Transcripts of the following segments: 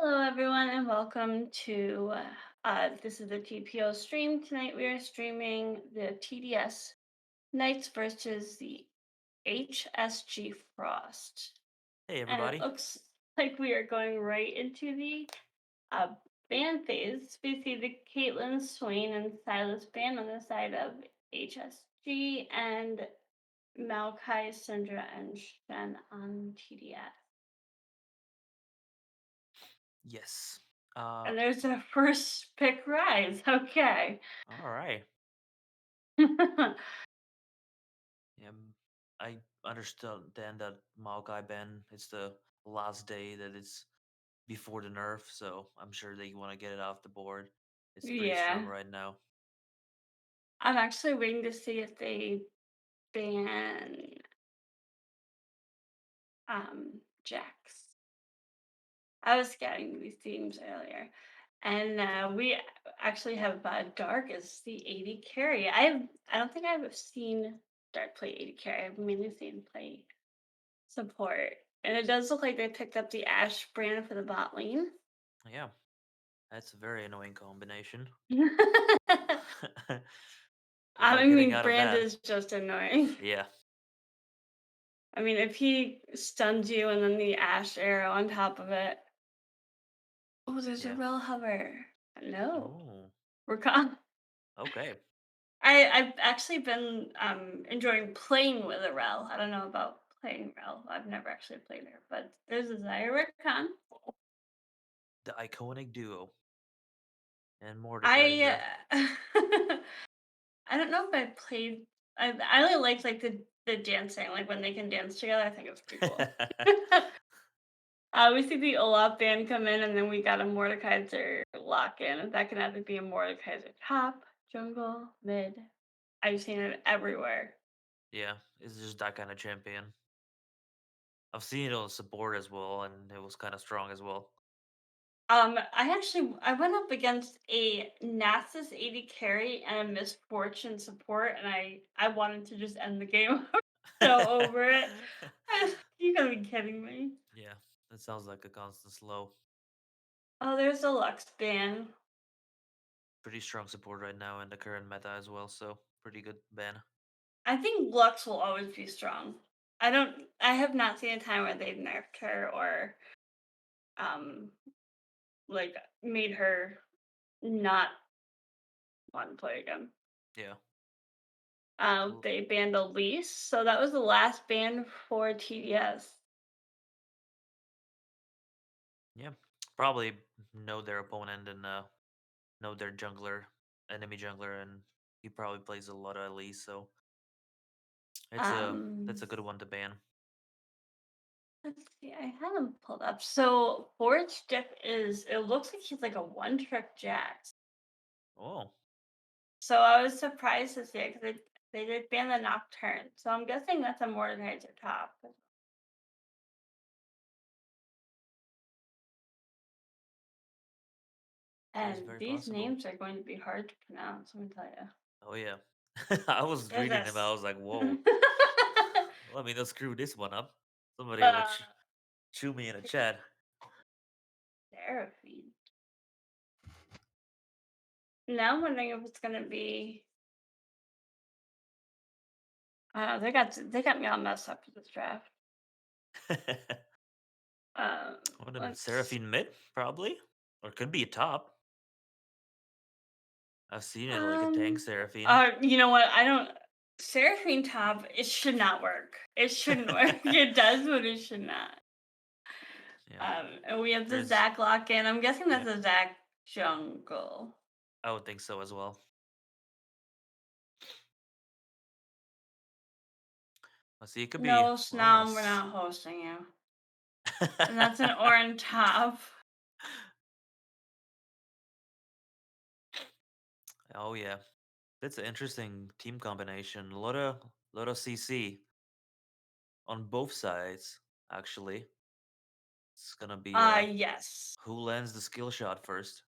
Hello, everyone, and welcome to this is the TPO stream. Tonight we are streaming the TDS Knights versus the HSG Frost, Hey and it everybody. looks like we are going right into the uh, band phase. We see the Caitlin, Swain, and Silas band on the side of HSG, and Malachi, Sindra, and Shen on TDS. Yes. And there's a first pick rise. Okay. All right. I understand then that Maokai Ben, it's the last day that it's before the nerf, so I'm sure they want to get it off the board. It's pretty strong Yeah. right now. I'm actually waiting to see if they ban Jax. I was scouting these teams earlier. And we actually have Dark as the 80 carry. I don't think I've seen Dark play 80 carry. I've mainly seen play support. And it does look like they picked up the Ash brand for the bot lane. Yeah, that's a very annoying combination. Good I luck getting mean, out of Brand that. is just annoying. Yeah. I mean, if he stuns you and then the ash arrow on top of it. Oh, there's a Yeah. real hover. No, Oh, we're gone. okay. I've actually been enjoying playing with a rel. I don't know about playing rel. I've never actually played her, but there's a Zyra Khan. The iconic duo and I Mordekaiser. I don't know if I played. I really like the dancing, like when they can dance together. I think it's pretty cool. We see the Olaf band come in, and then we got a Mordekaiser lock in. That can either be a Mordekaiser top, jungle, mid. I've seen it everywhere. Yeah, it's just that kind of champion. I've seen it on support as well, and it was kind of strong as well. I went up against a Nasus 80 carry and a Misfortune support, and I wanted to just end the game. So over it. You gotta be kidding me. Yeah, that sounds like a constant slow. Oh, there's a Lux ban. Pretty strong support right now in the current meta as well, so pretty good ban. I think Lux will always be strong. I have not seen a time where they've nerfed her or um like made her not want to play again. Yeah. L- They banned Elise, so that was the last ban for TDS. Yeah. Probably know their opponent and know their jungler, enemy jungler, and he probably plays a lot of Elise, so that's Um, a good one to ban. let's see, I had him pulled up. So Forge Dip is it looks like he's like a one trick Jax. Oh, So I was surprised to see it because they did ban the Nocturne. So I'm guessing that's a Mordekaiser top. that is And very these possible. names are going to be hard to pronounce, let me tell you. Oh yeah. I was There's reading them. I this. was like, whoa. Let me not screw this one up. Somebody would uh, chew me in a chat. Seraphine. Now I'm wondering if it's gonna be. They got me all messed up with this draft. What a Let's. Seraphine mid, probably? Or could be a top. I've seen it like a tank Um. Seraphine. You know what? I don't. Seraphine top. It should not work. It shouldn't work. It does, but it should not. Yeah. And we have the There's Zac lock in. I'm guessing yeah, that's a Zac jungle. I would think so as well. Let's see, it could be No, oh Snom, we're not hosting you. And that's an orange top. Oh yeah. That's an interesting team combination. A lot of CC on both sides, actually. It's gonna be Yes. who lands the skill shot first.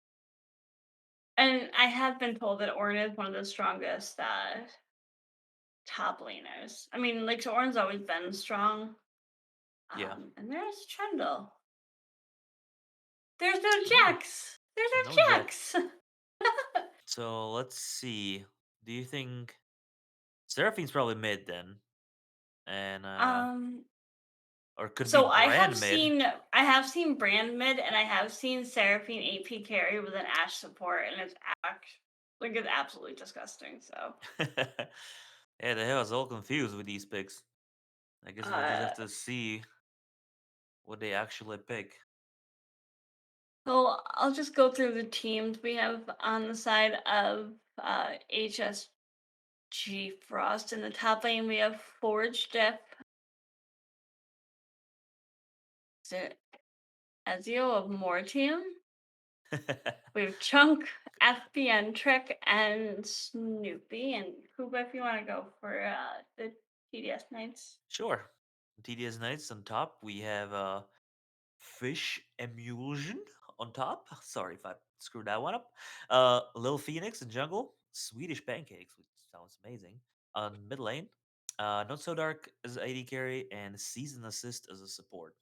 And I have been told that Ornn is one of the strongest top laners. I mean, like, so Ornn's always been strong. Yeah. And there's Trundle. There's no Oh, jacks. There's no no Jack. jacks. So let's see. Do you think Seraphine's probably mid then? And Um, or could be so Brand mid. I have seen Brand mid and I have seen Seraphine AP carry with an Ash support, and it's absolutely disgusting. So Yeah, the hell, I was all confused with these picks. I guess we'll just uh have to see what they actually pick. so I'll just go through the teams we have on the side of HSG Frost. In the top lane we have Forge Dip, Ezio of Mortium. We have Chunk, FBN Trick, and Snoopy. And Kuba, if you want to go for the TDS Knights. Sure. TDS Knights on top. We have Fish Emulsion on top. Sorry if I screwed that one up. Lil Phoenix in jungle. Swedish Pancakes, which sounds amazing. On mid lane. Not So Dark as AD carry and Season Assist as a support.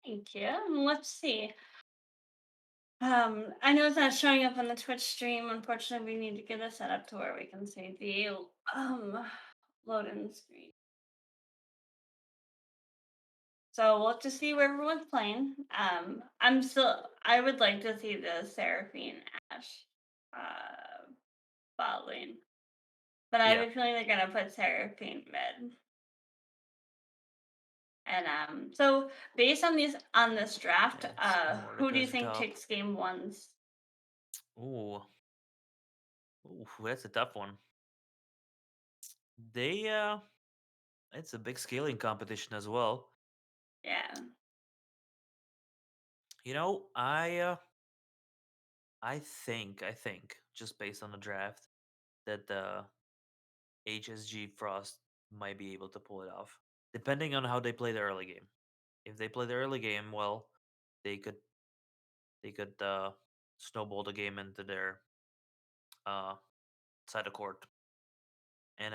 Thank you. And let's see. I know it's not showing up on the Twitch stream. Unfortunately, we need to get it set up to where we can see the load-in screen. So we'll have to see where everyone's playing. I would like to see the Seraphine Ash bot lane, but I Yeah. have a feeling they're gonna put Seraphine mid. And so based on this draft, It's who do you Mordecai's think top. takes game ones? Ooh. Ooh, that's a tough one. They it's a big scaling competition as well. Yeah. You know, I think just based on the draft that the HSG Frost might be able to pull it off, depending on how they play the early game. If they play the early game well, they could they could snowball the game into their uh side of court, and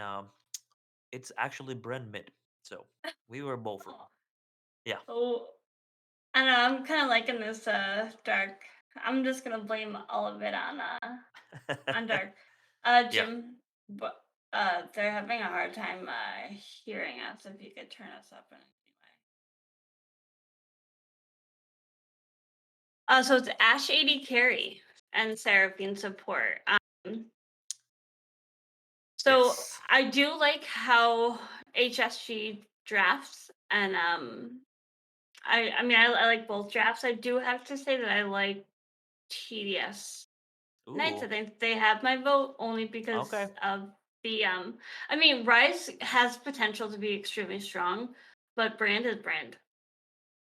it's actually Bren mid, so we were both wrong. Yeah. Oh, I don't know. I'm kind of liking this dark. I'm just gonna blame all of it on dark. Yeah. Jim, but they're having a hard time hearing us. If you could turn us up in any way. So it's Ash 80 carry and Seraphine support. So Yes. I do like how HSG drafts, and I like both drafts. I do have to say that I like TDS Knights. I Ooh. think they have my vote only because Okay. of the Rise has potential to be extremely strong, but Brand is Brand.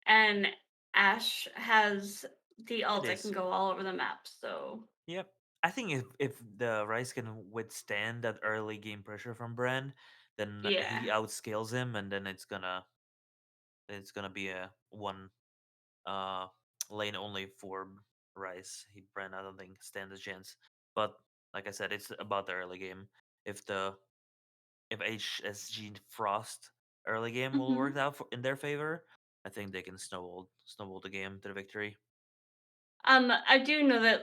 And Ash has the It ult that can is. go all over the map. So Yep. I think if the Rice can withstand that early game pressure from Brand, then he yeah. outscales him, and then it's gonna be a one uh lane only for Rice. Brand, I don't think, stands a chance. But like I said, it's about the early game. If the if HSG Frost early game will work Mhm. out in their favor, I think they can snowball the game to the victory. I do know that.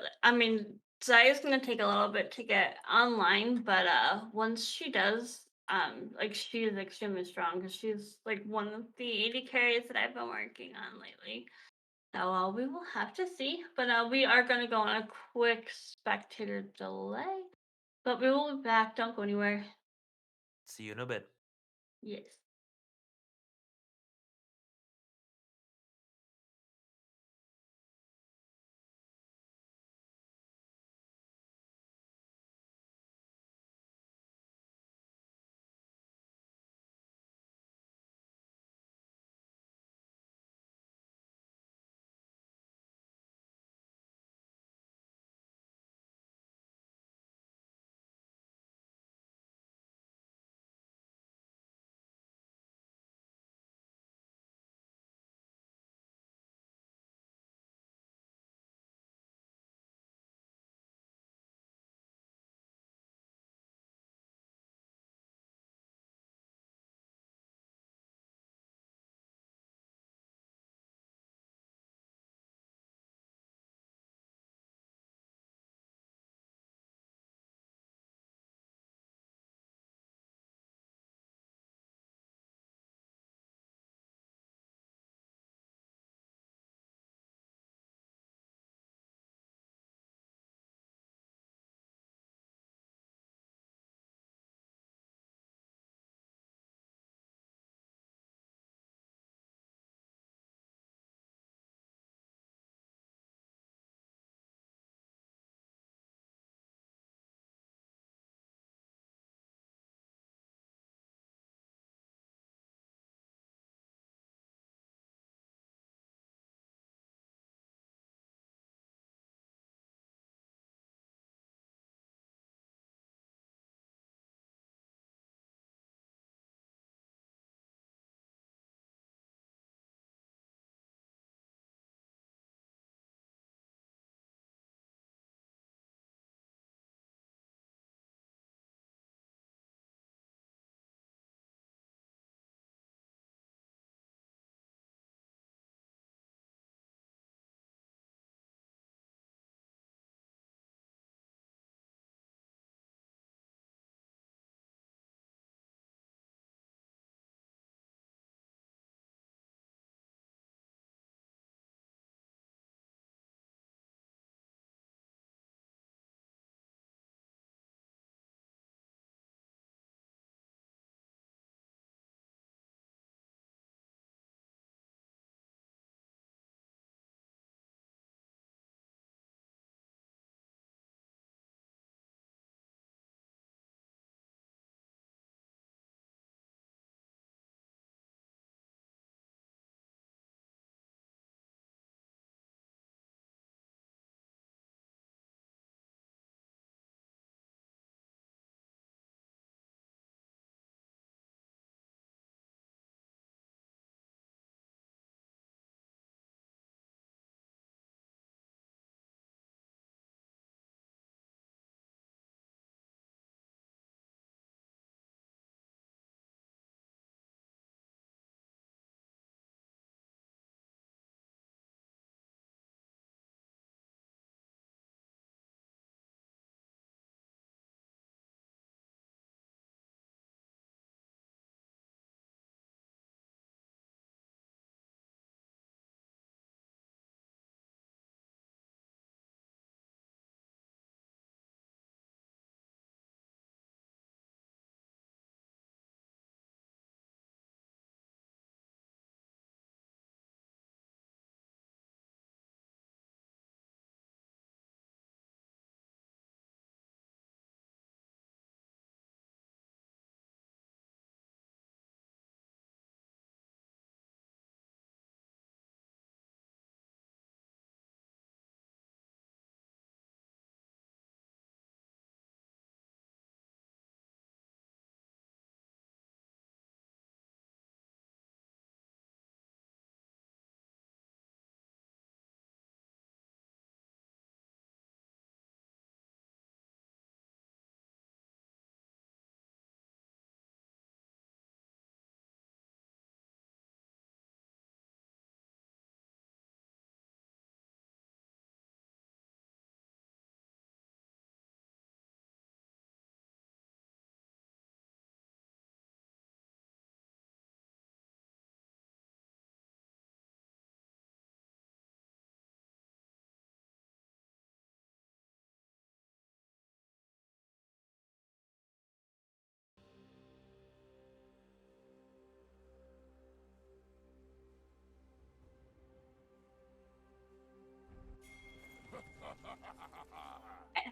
Zaya's gonna take a little bit to get online, but once she does, like she is extremely strong because she's like one of the 80 carries that I've been working on lately. So we will have to see. But we are gonna go on a quick spectator delay. But we will be back. Don't go anywhere. See you in a bit. Yes.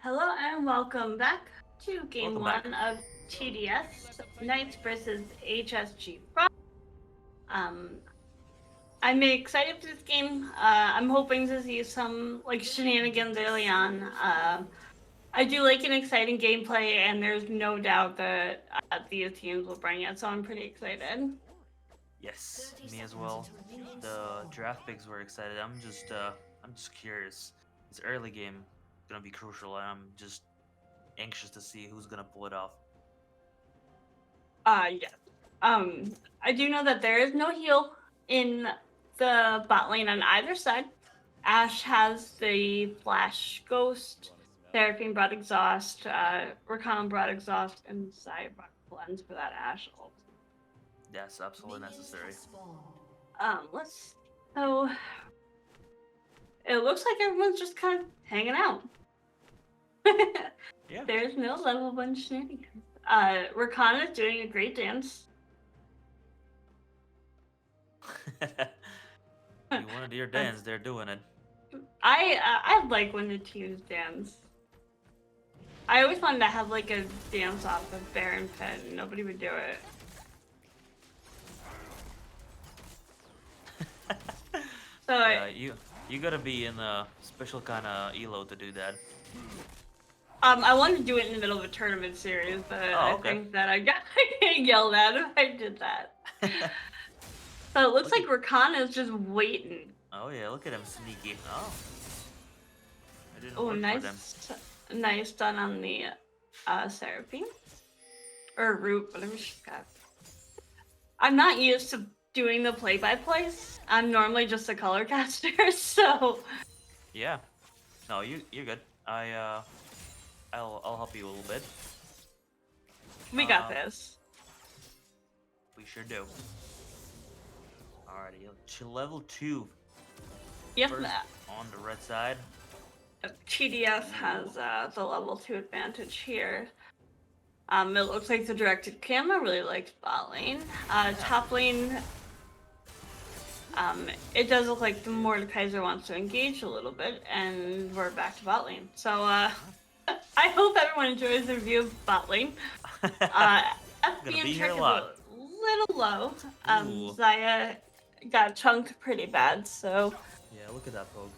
Hello and welcome back to game Welcome one back. of TDS Knights versus HSG Frost. Um, I'm excited for this game. I'm hoping to see some like shenanigans early on. I do like an exciting gameplay, and there's no doubt that these teams will bring it. So I'm pretty excited. Yes, me as well. The draft picks were excited. I'm just curious. This early game gonna be crucial, and I'm just anxious to see who's gonna pull it off. Yes. I do know that there is no heal in the bot lane on either side. Ash has the Flash Ghost, Seraphine brought Exhaust, Rakan brought Exhaust, and Zaya brought Cleanse for that Ash ult. That's absolutely necessary. Let's. So it looks like everyone's just kind of hanging out. Yeah. There's no level 1 shenanigans. Rakan is doing a great dance. You wanted your dance, they're doing it. I like when the teams dance. I always wanted to have like a dance off of Baron Pit, and nobody would do it. So Yeah, you gotta be in a special kind of elo to do that. I wanted to do it in the middle of a tournament series, but I Okay. think that I got yelled at if I did that. So it looks Look like Rakan is just waiting. Oh yeah, look at him sneaky. Oh, it didn't Oh, work for them. nice done on the Seraphine or Root, whatever she got. I'm not used to doing the play-by-plays. I'm normally just a color caster, so Yeah. No, you're good. I'll help you a little bit. we got Um, this. we sure do. Alrighty, level 2 Yep, first on the red side. TDS has the level 2 advantage here. It looks like the directed camera really likes bot lane. Top lane, it does look like the Mordekaiser wants to engage a little bit, and we're back to bot lane. So I hope everyone enjoys the review of bot lane. Gonna FBM be here check a is lot. a little low. Ooh. Zaya got chunked pretty bad, so. Yeah, look at that poke.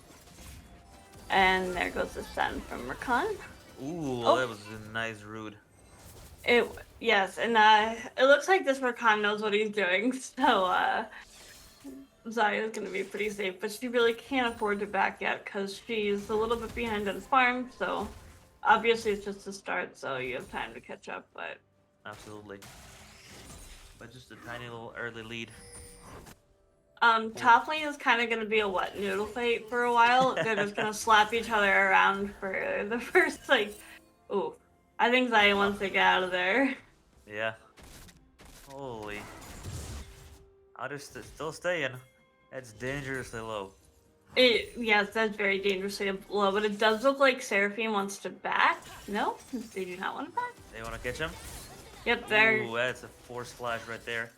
And there goes the stun from Rakan. Ooh, Oh. that was a nice root. Yes, and it looks like this Rakan knows what he's doing, so Zaya's gonna be pretty safe, but she really can't afford to back yet because she's a little bit behind on farm, so obviously it's just a start, so you have time to catch up, but Absolutely. But just a tiny little early lead. top lane is kind of gonna be a wet noodle fight for a while. They're just gonna slap each other around for the first like, ooh. I think Zaya wants to get out of there. Yeah. Holy. Oh, they're still staying. That's dangerously low. Yes, that's very dangerously low, but it does look like Seraphine wants to back. No, they do not want to back. They want to catch him? Yep, they're. Ooh, that's a force flash right there.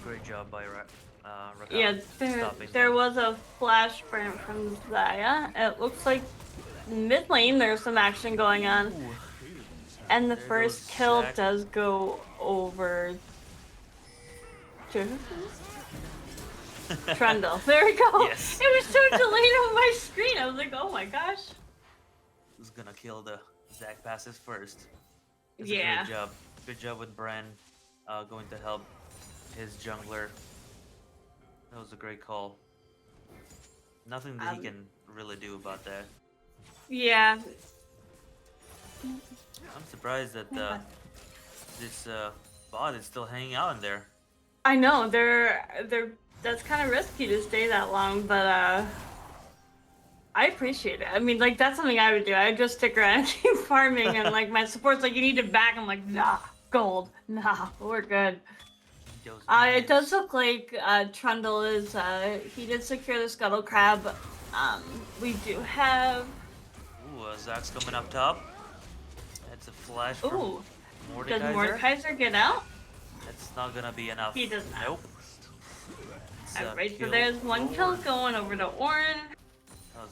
Great job by Rakan. Yeah, there them. was a flash from Zaya. It looks like mid lane there's some action going on, Ooh. and the There first goes kill Zach. does go over to Trundle. There we go. Yes. It was so delayed on my screen. I was like, oh my gosh. Who's gonna kill the Zac passes first? That's Yeah. a great job. Good job with Bran going to help his jungler. That was a great call. Nothing that he can really do about that. Yeah. I'm surprised that this bot is still hanging out in there. I know they're that's kind of risky to stay that long, but I appreciate it. I mean, like that's something I would do. I would just stick around and keep farming, and like my support's like, you need to back. I'm like, nah, gold, nah, we're good. It does look like Trundle is he did secure the Scuttle Crab. We do have. Ooh, Zac's coming up top. That's a flash from Ooh, Mordekaiser. does Mordekaiser get out? That's not gonna be enough. He does not. Nope. Alright, so there's one kill going over to Ornn.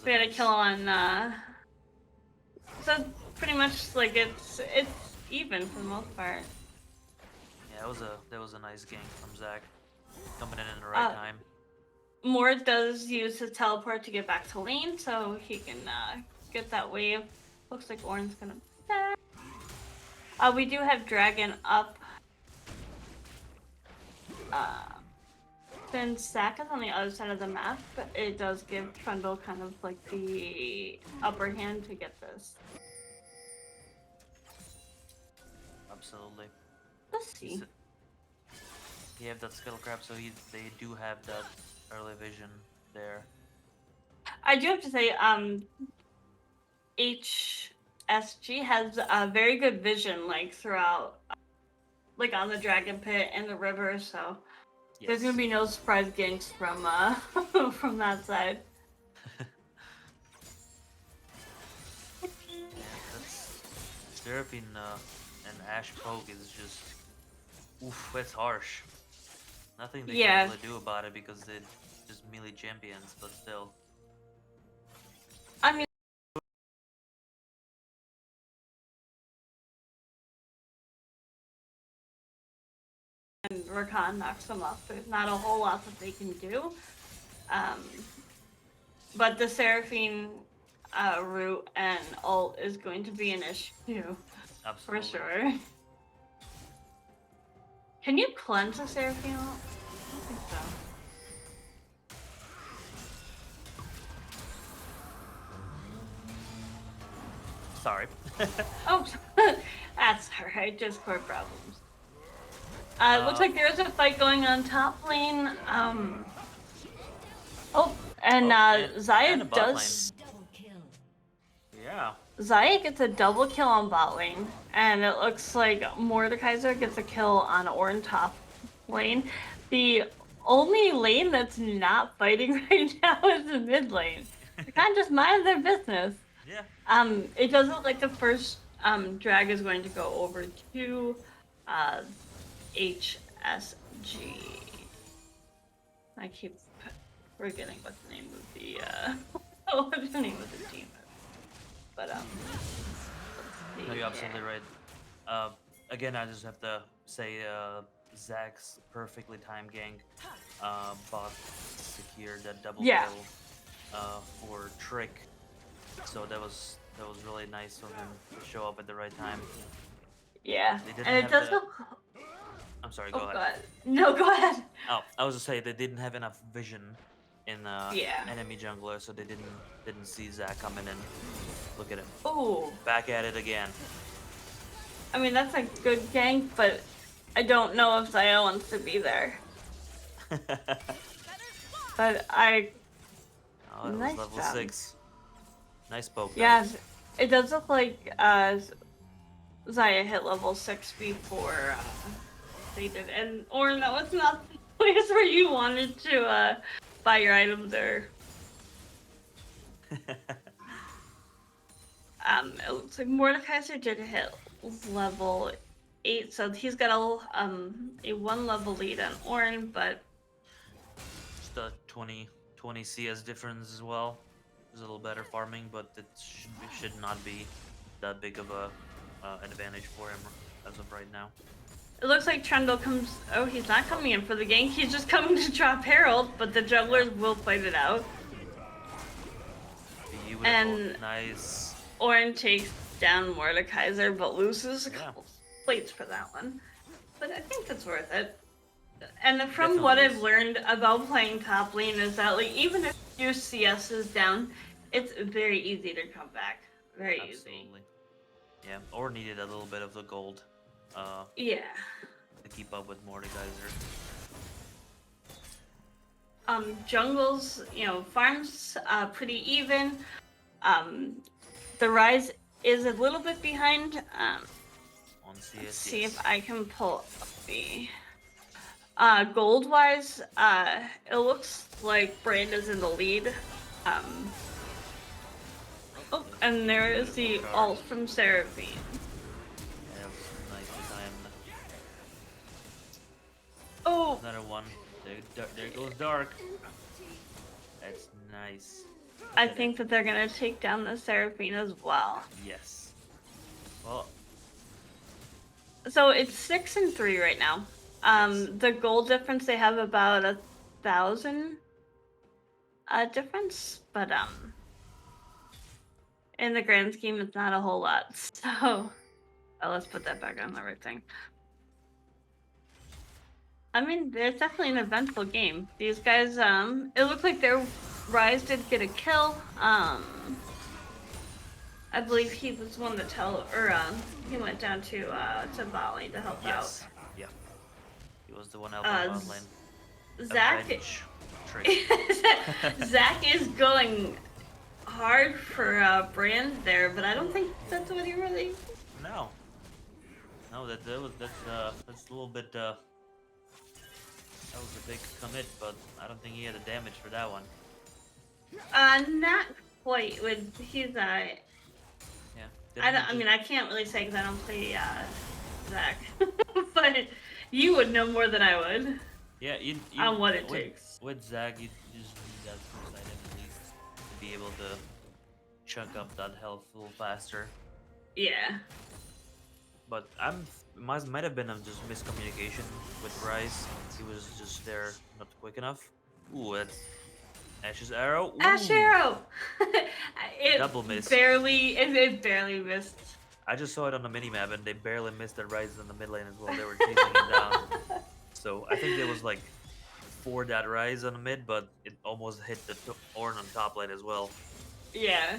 We had a kill on So pretty much like it's even for the most part. Yeah, that was a nice gank from Zach, coming in the right Uh, time. Mort does use his teleport to get back to lane, so he can get that wave. Looks like Orin's gonna die. We do have Dragon up. Since Zach is on the other side of the map, it does give Trundle kind of like the upper hand to get this. Absolutely. Let's He's see. he have that skill crab, so they do have that early vision there. I do have to say, HSG has a very good vision, like throughout, like on the Dragon Pit and the river. So there's gonna Yes. be no surprise ganks from from that side. Yeah, that's Seraphine and Ash Poke is just oof. It's harsh. Nothing they can Yeah, really do about it because they're just melee champions, but still. I mean, and Rakan knocks them off. There's not a whole lot that they can do. Um, but the Seraphine root and ult is going to be an issue for Absolutely. sure. Can you cleanse a Seraphine ult? I don't think so. Sorry. Oh, that's alright. Discord problems. Looks uh like there is a fight going on top lane. Oh, and oh, and a Zaya bot lane. does. Yeah. Zaya gets a double kill on bot lane, and it looks like Mordekaiser gets a kill on Ornn top lane. The only lane that's not fighting right now is the mid lane. They kind of just mind their business. Yeah. It does look like the first drag is going to go over to HSG. I keep forgetting what the name of the what the name of the team is. But let's see No, you're absolutely here. right. Again, I just have to say, Zach's perfectly timed gank, bot secured that double Yeah, kill, for Trick. So that was really nice of him to show up at the right time. yeah, They didn't and it have does the. look. I'm sorry. Go Oh ahead. god, no, go ahead. Oh, I was just saying they didn't have enough vision in Yeah. enemy jungler, so they didn't see Zach coming in. Look at him, Oh, back at it again. I mean that's a good gank, but I don't know if Zaya wants to be there. But Oh, it was nice level job. 6. Nice poke though. Yeah, it does look like Zaya hit level 6 before they did. And Orin, that was not the place where you wanted to buy your items there. It looks like Mordekaiser did hit level 8, so he's got a 1 level lead on Orin, but Just a 20 CS difference as well. It's a little better farming, but it should not be that big of a an advantage for him as of right now. it looks like Trundle comes. Oh, he's not Oh, coming in for the gank. He's just coming to drop Herald, but the yeah. jugglers will fight it out. Beautiful. And Nice. Orin takes down Mordekaiser, but loses a Yeah, couple plates for that one. But I think it's worth it. And from what definitely I've is. learned about playing top lane is that like even if your CS is down, it's very easy to come back. Very easy. Absolutely. Yeah, or needed a little bit of the gold uh, Yeah. to keep up with Mordekaiser. Jungles, farms pretty even. Um, the Rise is a little bit behind. On Let's CS, see if yes. I can pull up the gold wise. It looks like Branda's in the lead. Um, oh, and there is the Beautiful charge. ult from Seraphine. Yeah, that was nicely timed. Oh, Another one. There goes Dark. That's nice. I Look at it. think that they're gonna take down the Seraphine as well. Yes. Well, So it's 6-3 right now. yes. The goal difference they have about 1,000 difference, but in the grand scheme, it's not a whole lot. So let's put that back on the right thing. I mean, it's definitely an eventful game. These guys, it looked like their Rise did get a kill. I believe he was one to tell, or he went down to Bali to help out. Yes. Yeah. He was the one helping Uh, bot Z- lane. Zach, Avenge. Trick. Zach is going hard for Brand there, but I don't think that's what he really. No. No, that's a little bit that was a big commit, but I don't think he had the damage for that one. Not quite. With he's Yeah. I Didn't he don't. I just mean, I can't really say because I don't play Zach, but you would know more than I would Yeah, you on what it with takes. Zag, you just need that first item at least to be able to chunk up that health a little faster. Yeah. But might have been a just miscommunication with Rise. He was just there not quick enough. Ooh, that's Ash's arrow. Ash Ooh, Arrow. double miss. It barely missed. I just saw it on the minimap and they barely missed the Rise in the mid lane as well. They were chasing him down. So I think there was like 4 that Rise on the mid, but it almost hit the Ornn on top lane as well. Yeah.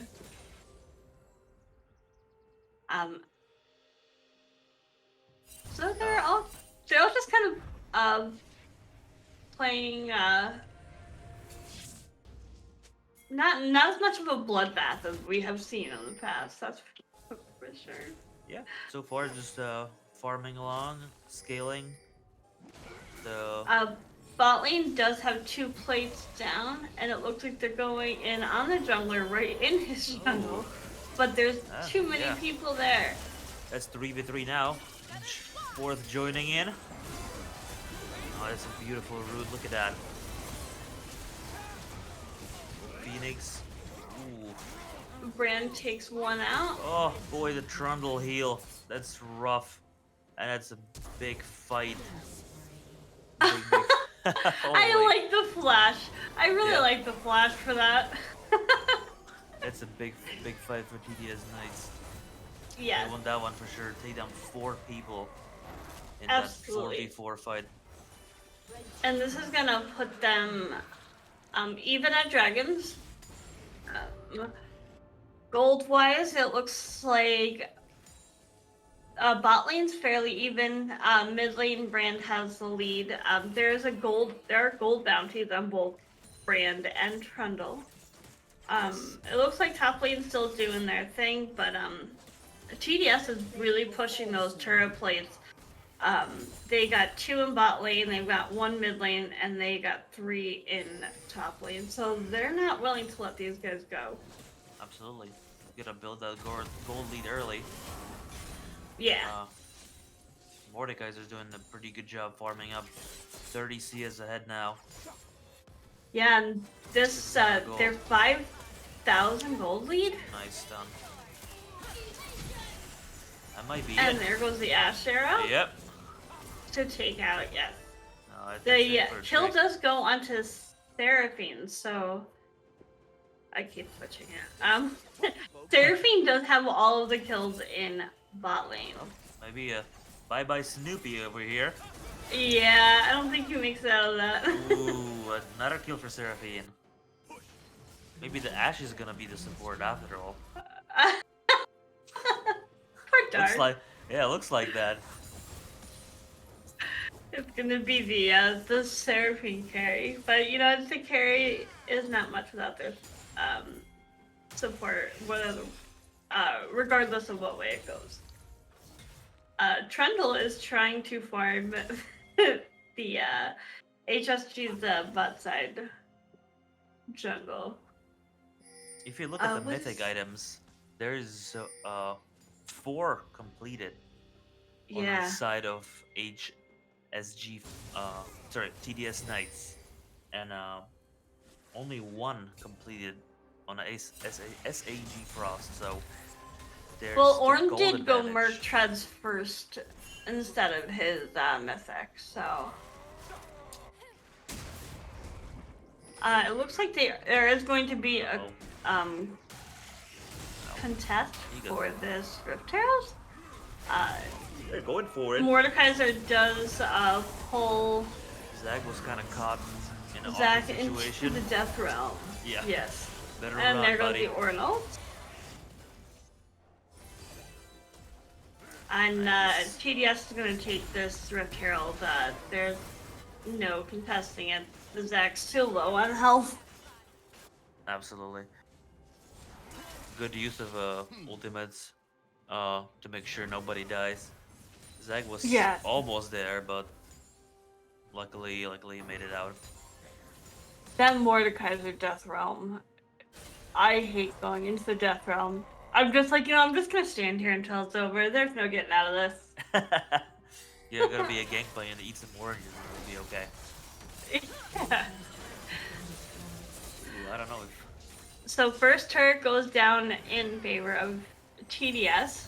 Um. So Uh, they're all just kind of playing not as much of a bloodbath as we have seen in the past. That's for sure. yeah, so far just farming along, scaling the. Uh, Bot lane does have 2 plates down, and it looks like they're going in on the jungler right in his jungle. Oh, But there's too many yeah, people there. that's 3v3 now. Fourth joining in. Oh, that's a beautiful root. Look at that. Phoenix. Ooh. Brand takes one out. Oh boy, the Trundle heal. That's rough. And that's a big fight. Big. I Holy. like the flash. I really Yeah. like the flash for that. That's a big fight for TDS Knights. They Yes, won that one for sure. Take down 4 people in that absolutely. 4v4 fight. And this is gonna put them even at dragons. Gold wise, it looks like bot lane's fairly even. Mid lane Brand has the lead. There are gold bounties on both Brand and Trundle. Yes. It looks like top lane's still doing their thing, but TDS is really pushing those turret plates. They got 2 in bot lane, they've got 1 mid lane, and they got 3 in top lane. So they're not willing to let these guys go. Absolutely. You gotta build that gold lead early. Yeah. Uh, Mordekaiser's doing a pretty good job farming up. 30 CS ahead now. Yeah, and this, 600 gold. their 5,000 gold lead. Nice stun. That might be And it. there goes the Ash Arrow Yep. to take out, yes. No, that's The it for kill Trick. does go onto Seraphine, so I keep switching it. Seraphine does have all of the kills in bot lane. Oh, maybe a bye-bye Snoopy over here. Yeah, I don't think he makes it out of that. Ooh, another kill for Seraphine. Maybe the Ashe is gonna be the support after all. Poor Looks Dark. like, yeah, looks like that. It's gonna be the Seraphine carry, but you know the carry is not much without their support, regardless of what way it goes. Trundle is trying to farm the HSG's bot side jungle. If you look at the What mythic is- items, there's 4 completed on the Yeah, side of HSG, TDS Knights, and only 1 completed on a SAG Frost, so Well, there's the Orn gold did go Merc advantage. Treads first instead of his Mythic, so it looks like there is going to be a Uh-oh. um No, contest he got for hit. this Rift Herald. Uh, They're going for it. Mordekaiser does pull Zag was kind of caught in an awkward Zack into situation. the Death Realm. Yeah, Yes. better And run, there goes the buddy. Ornal. And Nice. TDS is going to take this Rift Herald. There's no contesting it. The Zack's too low on health. Absolutely. Good use of ultimates to make sure nobody dies. Zag was Yeah. almost there, but luckily he made it out. That Mordekaiser Death Realm. I hate going into the Death Realm. I'm just like, I'm just going to stand here until it's over. There's no getting out of this. You're gonna be a gangplank and eat some oranges and it'll be okay. Yeah. Ooh, I don't know if So first turret goes down in favor of TDS.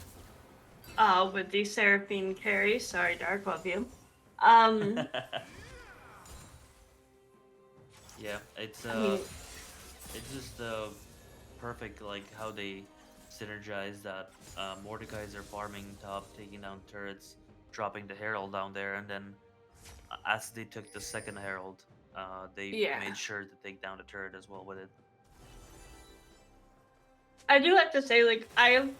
With the Seraphine carry. Sorry, Dark, love you. Um, yeah, I mean, it's just perfect like how they synergize that Mordekaiser farming top, taking down turrets, dropping the herald down there, and then as they took the second herald, they yeah. made sure to take down the turret as well with it. I do have to say, like, I've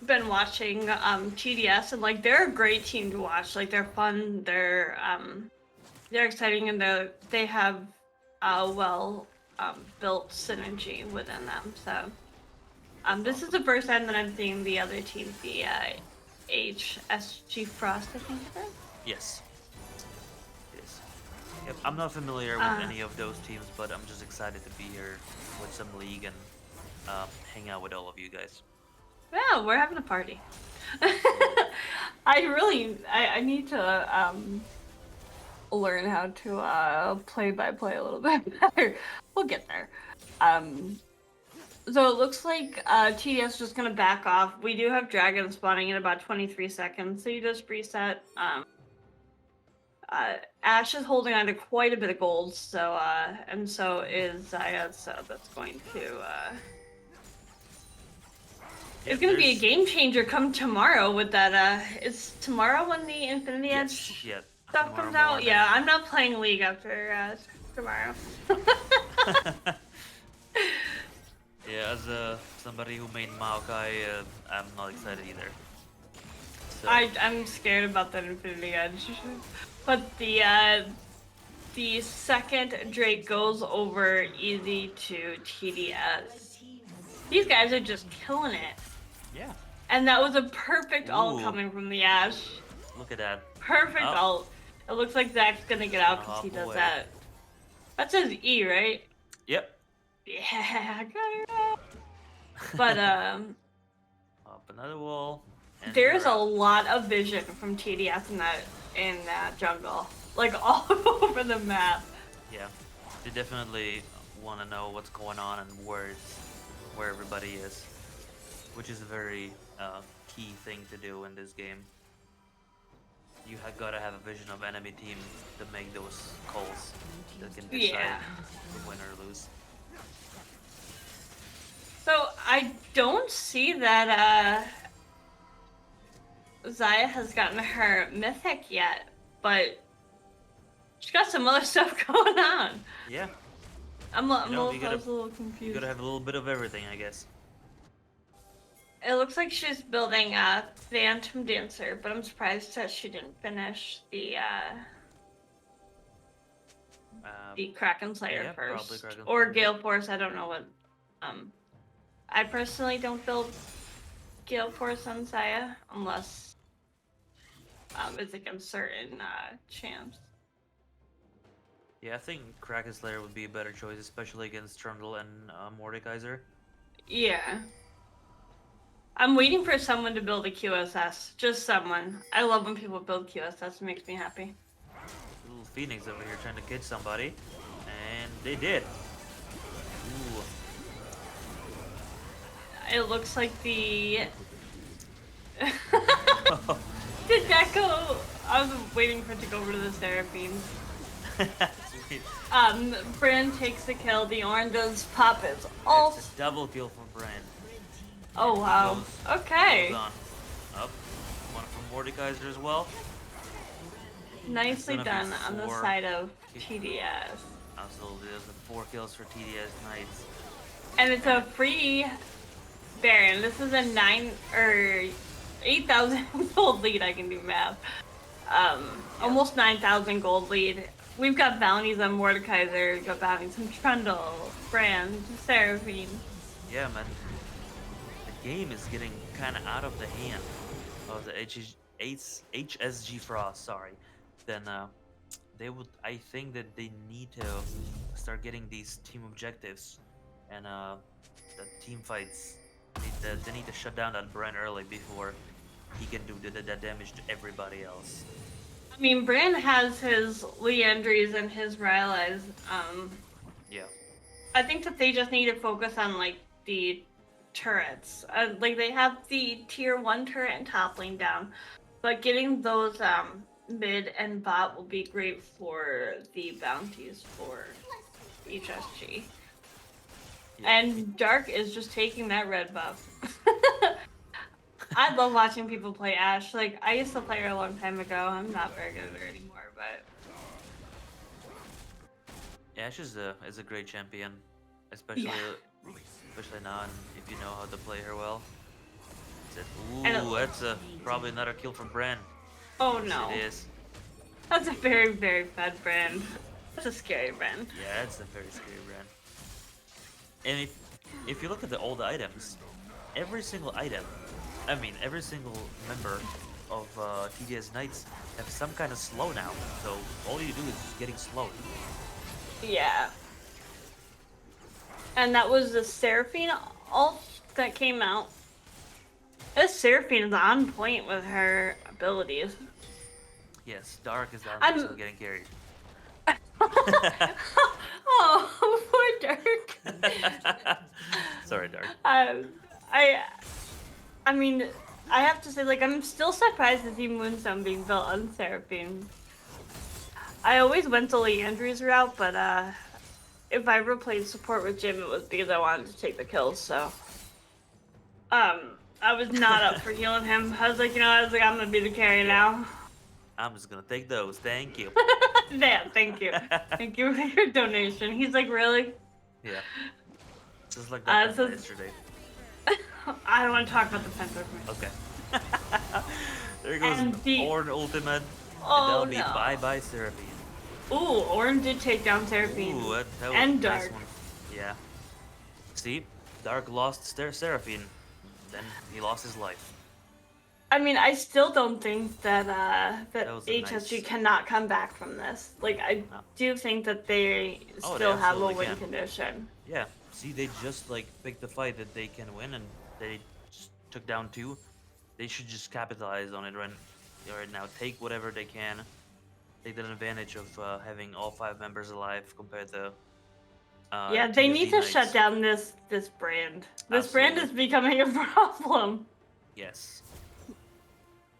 been watching TDS, and like they're a great team to watch. Like they're fun, they're exciting, and they have well built synergy within them. So this is Awesome. the first time that I'm seeing the other team, the HSG Frost, I think it is. Yes. Yes. Yep. I'm not familiar with Uh, any of those teams, but I'm just excited to be here with some league and hang out with all of you guys. yeah, we're having a party. Absolutely. I need to learn how to play by play a little bit better. We'll get there. Um, so it looks like TDS is just gonna back off. We do have dragons spawning in about 23 seconds, so you just reset. Ash is holding on to quite a bit of gold, so and so is Zaya, so that's going to it's Yep. gonna be a There's game changer come tomorrow with that is tomorrow when the Infinity yes. Edge Yeah. stuff Tomorrow comes out? morning. Yeah, I'm not playing League after tomorrow. Yeah, as somebody who made Maokai, I'm not excited either. So I'm scared about that Infinity Edge. But the second Drake goes over easy to TDS. These guys are just killing it. yeah. And that was a perfect ult Ooh, coming from the Ash. look at that. Perfect Oh, ult. It looks like Zach's gonna get he's out gonna because he hop does away. that. That says E, right? Yep. Yeah, got it out. But Up another wall, and there's you're a out. lot of vision from TDS in that jungle, like all over the map. Yeah, they definitely want to know what's going on and where everybody is, which is a very key thing to do in this game. You gotta have a vision of enemy team to make those calls that can decide Yeah. the win or lose. So I don't see that Zaya has gotten her mythic yet, but she's got some other stuff going on. Yeah, I'm a you little, I gotta was a little you gotta confused. have a little bit of everything, I guess. It looks like she's building a Phantom Dancer, but I'm surprised that she didn't finish Um, the Kraken Slayer yeah, probably first, Dragon or Slayer. Yep. Gale Force. I don't know what. Um, I personally don't build Gale Force on Saya unless it's against certain champs. Yeah, I think Kraken Slayer would be a better choice, especially against Trundle and Mordekaiser. Yeah. I'm waiting for someone to build a QSS. Just someone. I love when people build QSS. It makes me happy. Little Phoenix over here trying to catch somebody, and they did. Ooh, It looks like the did that go? I was waiting for it to go over to the Seraphine. Sweet. Brand takes the kill. The Ornn does pop his It's ult. a double kill from Brand. Oh He wow. goes Okay. on. Up. One from Mordekaiser as well. It's Nicely gonna be done on the four. side of TDS. Absolutely, there's a 4 kills for TDS Knights. And it's a free Baron. This is a 9 or 8,000 gold lead. I can do math. Almost 9,000 gold lead. We've got bounties on Mordekaiser. We've got bounties on Trundle, Brand, Seraphine. Yeah, man. The game is getting kind of out of the hand of the HSG Frost. Sorry. Then they would. I think that they need to start getting these team objectives and the team fights. They need to shut down that Brand early before he can do the damage to everybody else. I mean, Brand has his Leandries and his Rylai's. Yeah. I think that they just need to focus on like the turrets. Like they have the tier 1 turret and top lane down, but getting those mid and bot will be great for the bounties for HSG. Yeah. And Dark is just taking that red buff. I love watching people play Ashe. Like I used to play her a long time ago. I'm not very good at her anymore, but Ashe is a great champion, especially yeah. especially now, and if you know how to play her well. And Ooh, that's probably another kill from Brand. oh Yes, no, it is. that's a very very bad Brand. That's a scary Brand. Yeah, that's a very scary Brand. And if you look at the old items, every single item, I mean every single member of TDS Knights have some kind of slow now. So all you do is just getting slowed. Yeah. And that was the Seraphine ult that came out. This Seraphine is on point with her abilities. Yes, Dark is down I'm still getting carried. oh, poor Dirk. Sorry, Dark. I I mean, I have to say, like, I'm still surprised to see Moonstone being built on Seraphine. I always went the Leandry's route, but if I ever played support with Jim, it was because I wanted to take the kills. So, I was not up for healing him. I was like, I'm gonna be the carry now. I'm just gonna take those. Thank you. Yeah, thank you for your donation. He's like, really? Yeah. Just like that So yesterday. I don't want to talk about the Penta. Okay. There goes And the Ornn ultimate. And oh that'll be no. bye-bye Seraphine. Ooh, Ornn did take down Seraphine. Ooh, that was And a nice Dark. one. Yeah. See? Dark lost Seraphine. Then he lost his life. I mean, I still don't think that That was a HSG nice... cannot come back from this. Like, I No. do think that they Oh, they still have a absolutely win can. condition. Yeah. See, they just like picked the fight that they can win, and they just took down 2. They should just capitalize on it right now. Take whatever they can. Take the advantage of having all 5 members alive compared to Yeah, they TSD need to Knights. shut down this brand. This brand Absolutely. is becoming a problem. Yes.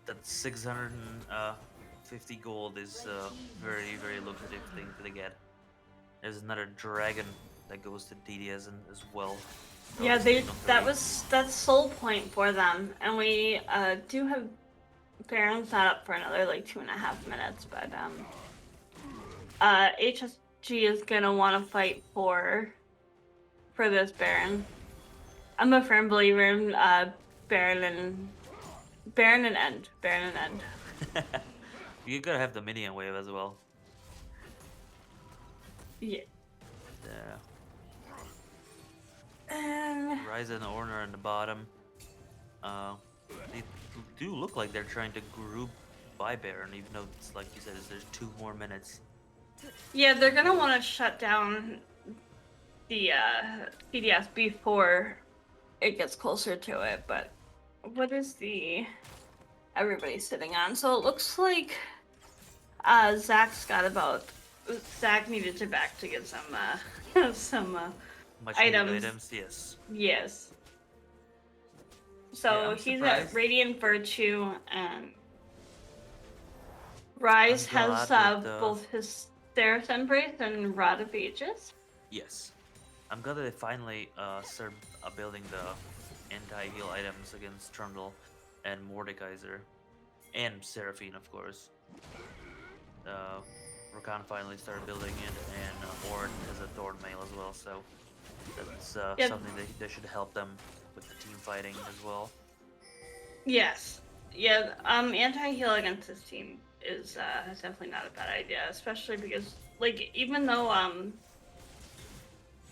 That 650 gold is a very, very lucrative thing to get. There's another dragon that goes to TDS as well. Yeah, Obviously, that's soul point for them, and we do have Baron's not up for another like 2.5 minutes, but HSG is gonna want to fight for this Baron. I'm a firm believer in Baron and End. You gotta have the minion wave as well. Yeah. Ryza and Ornn in the bottom. They do look like they're trying to group by Baron, even though it's like you said, there's 2 more minutes. Yeah, they're gonna want to shut down the TDS before it gets closer to it. But what is the everybody sitting on? So it looks like Zach's got about. Zach needed to back to get some some Much items. needed items, yes. Yes. Yeah, So I'm he's at surprised. Radiant Virtue, and I'm Rise has glad that both his Seraph Embrace and Rod of Ages. yes, I'm glad that they finally start building the anti-heal items against Trundle and Mordekaiser and Seraphine, of course. Uh, Rakan finally started building it, and Orin has a Thorn Mail as well, so that's Yeah, something that should help them with the team fighting as well. yes. Yeah, anti-heal against this team is definitely not a bad idea, especially because like even though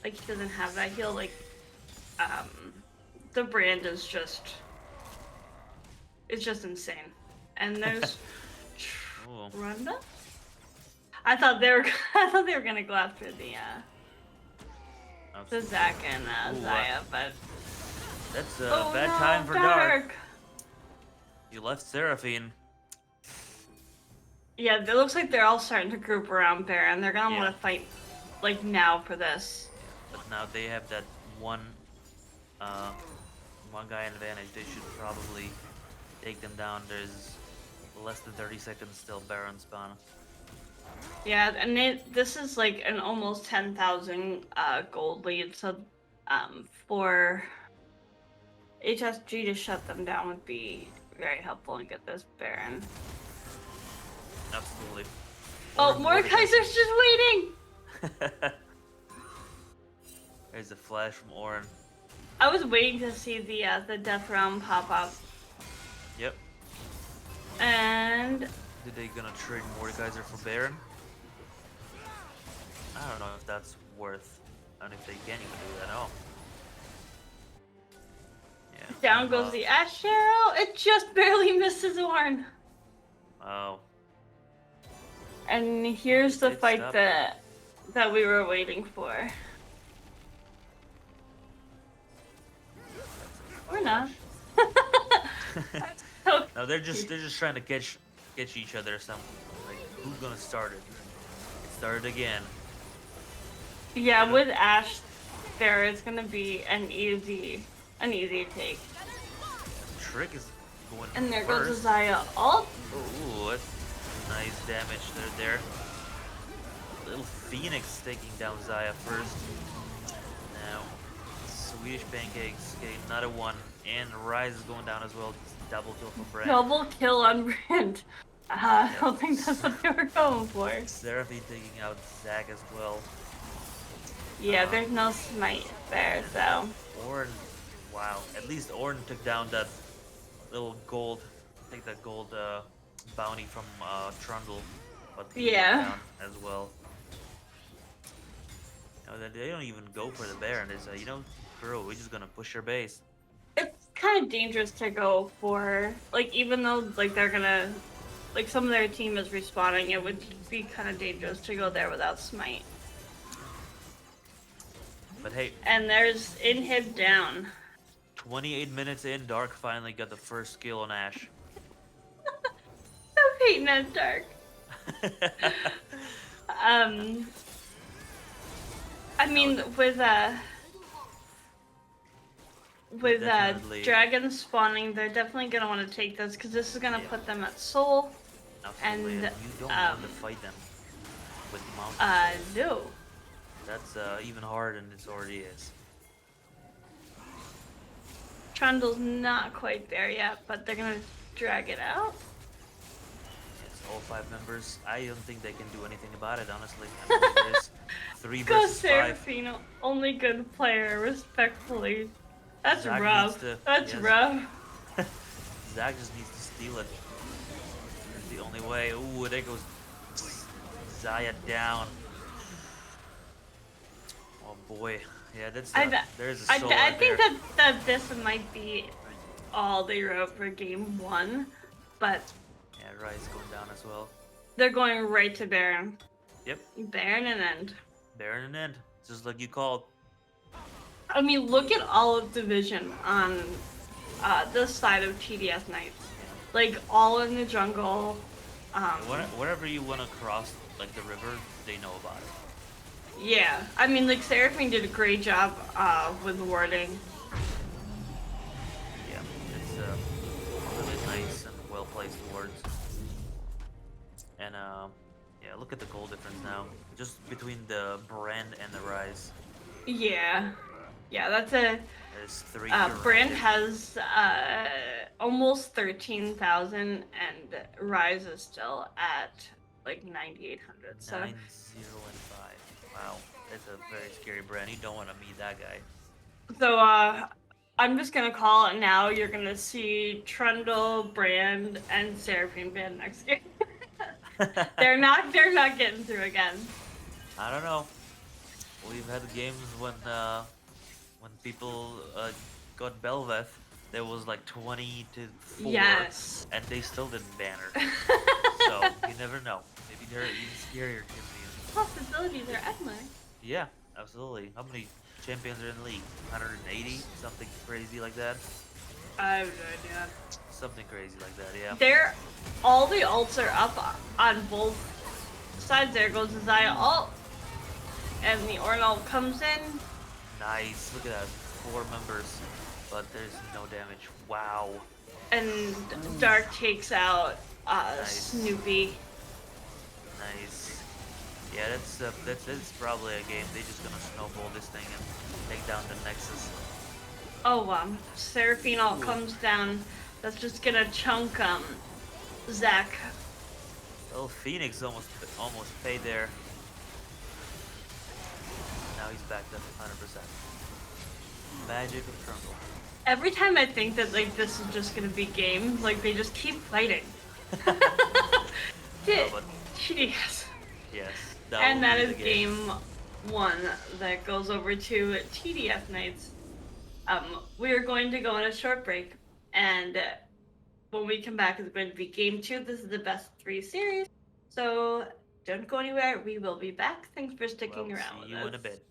like he doesn't have that heal, like the brand is just it's just insane. And there's Ooh, Trunda? I thought they were I thought they were gonna go after the absolutely. Zac and Ooh, Zaya, but that's a oh bad time no, for Dark. Dark! You left Seraphine. Yeah, it looks like they're all starting to group around Baron. They're gonna Yeah, want to fight like now for this. yeah, but now they have that uh, one guy advantage. They should probably take them down. There's less than 30 seconds still. Baron spawn. Yeah, and this is like an almost 10,000 gold lead, so for HSG to shut them down would be very helpful and get this Baron. Absolutely. Oh, Mordekaiser's just waiting! There's a flash from Orin. I was waiting to see the death realm pop up. Yep. And Did they gonna trade Mordekaiser for Baron? I don't know if that's worth, and if they can even do that. Oh, yeah. down goes the Ash Arrow. It just barely misses Ornn. Oh. And here's the Did fight stop. that we were waiting for. Or not. So No, they're just trying to catch each other. Some like who's gonna start it? It started again. yeah, You know? with Ash, there is gonna be an easy take. Trick is going And there goes first. Zaya ult. Ooh, that's nice damage there. Little Phoenix taking down Zaya first. Now, Swedish Pancakes getting another one, and Rise is going down as well. Double kill from Brand. Double kill on Brand. I don't think that's what they were going for. Seraphine taking out Zac as well. Yeah, there's no smite there, so. Ornn, wow. At least Ornn took down that little gold, take that gold bounty from Trundle, but he went Yeah. down as well. You know, they don't even go for the Baron. They say, you know, bro, we're just gonna push your base. It's kind of dangerous to go for, like, even though, like, they're gonna, like, some of their team is respawning, it would be kind of dangerous to go there without smite. But hey, And there's inhib down. 28 minutes in, Dark finally got the first kill on Ashe. So hating that Dark. I mean, with Definitely. dragons spawning, they're definitely gonna want to take this because this is gonna put them at soul. Absolutely, And you don't want to fight them with mountain souls. no. That's even harder than it already is. Trundle's not quite there yet, but they're gonna drag it out. It's all 5 members. I don't think they can do anything about it, honestly. I mean, there's 3 Go versus 5. Seraphine, only good player, respectfully. That's Zac rough. That's rough. Zac just needs to steal it. That's the only way. Ooh, there goes Zaya down. Oh boy. Yeah, that's there's a soul I right think there. that this might be all they wrote for game 1, but Yeah, Rise going down as well. they're going right to Baron. Yep. Baron and end. Baron and end. Just like you called. I mean, look at all of Division on this side of TDS Knights. Like, all in the jungle. Wherever you want to cross, like the river, they know about it. Yeah, I mean, like, Seraphine did a great job with warding. Yeah, plays towards. And yeah, look at the goal difference now, just between the brand and the rise. Yeah. Yeah, that's a There's three grand Brand difference. has almost 13,000 and Rise is still at like 9,800. So 9-0-5. Wow, that's a very scary brand. You don't want to meet that guy. I'm just gonna call it now. You're gonna see Trundle, Brand, and Seraphine Band next game. They're not getting through again. I don't know. We've had games when people got Belveth, there was like 20-4, Yes. and they still didn't ban her. So you never know. Maybe there are even scarier champions. Possibilities are If endless. Yeah, absolutely. How many champions are in the league? 180, something crazy like that. I have no idea. Something crazy like that. Yeah. They're all the ults are up on both sides. There goes the Zaya ult, and the Ornal comes in, Nice. Look at that. Four members, but there's no damage. Wow. and Ooh. Dark takes out Nice. Snoopy. Nice. Yeah, that's probably a game. They're just gonna snowball this thing and take down the Nexus. Oh, Seraphine ult Ooh. comes down. That's just gonna chunk Zac. Well, Phoenix almost paid there. Now he's back to 100%. Magic of Trundle. Every time I think that like this is just gonna be game, like they just keep fighting. No, Shit. but Jeez. yes, that And will that be the is game. game one that goes over to TDS Knights. We are going to go on a short break, and when we come back, it's going to be game two. This is the best three series, so don't go anywhere. We will be back. Thanks for sticking Well, see around with you in a us. bit.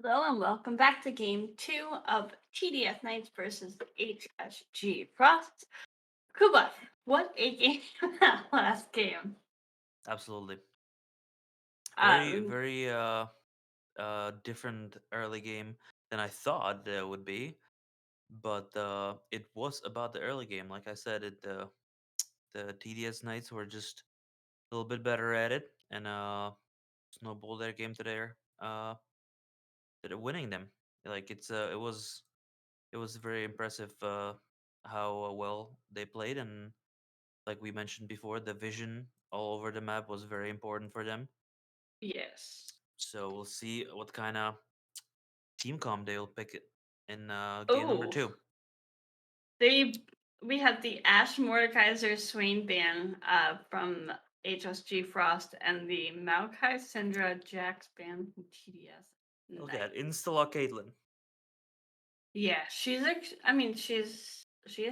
Hello and welcome back to game two of TDS Knights versus HSG Frost. Kuba, what a game that last game. Absolutely. Very, Um, very different early game than I thought there would be. But it was about the early game. Like I said, the TDS Knights were just a little bit better at it and snowballed their game to their to winning them. Like it was very impressive how well they played, and like we mentioned before, the vision all over the map was very important for them. yes. So we'll see what kind of team comp they'll pick it in game number Oh, two. they we have the Ash Mordekaiser Swain band from HSG Frost and the Maokai Syndra Jax band from TDS Look at Knight. that, insta Caitlyn. Yeah, she is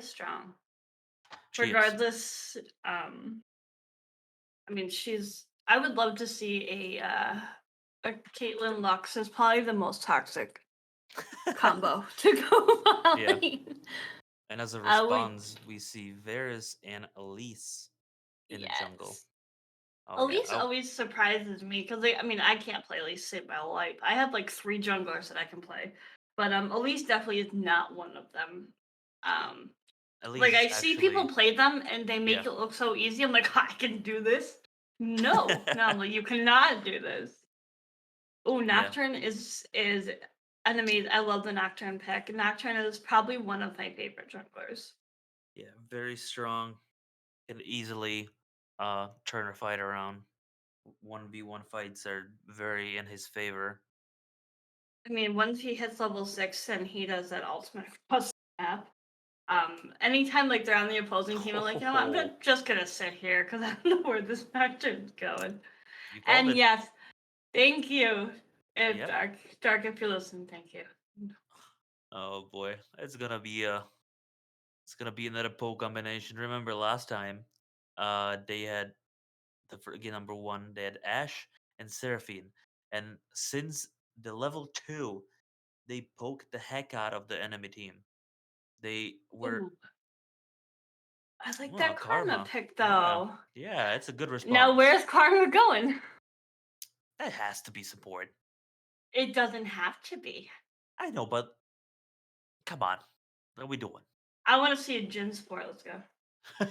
strong. She is. Regardless, I would love to see a Caitlyn Lux is probably the most toxic combo to go Yeah. Molly. And as a We response, we see Varys and Elise in the jungle. yes. Oh yeah. Elise Oh, always surprises me because I can't play Elise save my life. I have like three junglers that I can play, but Elise definitely is not one of them. Um, Elise like is I see people actually play them and they make yeah. it look so easy. I'm like, I can do this. No, no, you cannot do this. Oh, Yeah. Nocturne is an amazing. I love the Nocturne pick. Nocturne is probably one of my favorite junglers. Yeah. Very strong. Can easily turn a fight around. 1v1 fights are very in his favor. I mean, once he hits level 6 and he does that ultimate cross snap, anytime like they're on the opposing team, I'm like, you know what, Oh, just gonna sit here because I don't know where this Nocturne's going. you called And it. yes, thank you, if Yep. Dark, if you listen, thank you. Oh boy, it's gonna be another pole combination. Remember last time, they had game number one. They had Ash and Seraphine, and since the level two, they poked the heck out of the enemy team. They were Ooh, I like well, that Karma Karma. pick Yeah, though. yeah, it's a good Now, response. where's Karma going? That has to be support. It doesn't have to be. I know, but come on, what are we doing? I want to see a Jin sport. Let's go.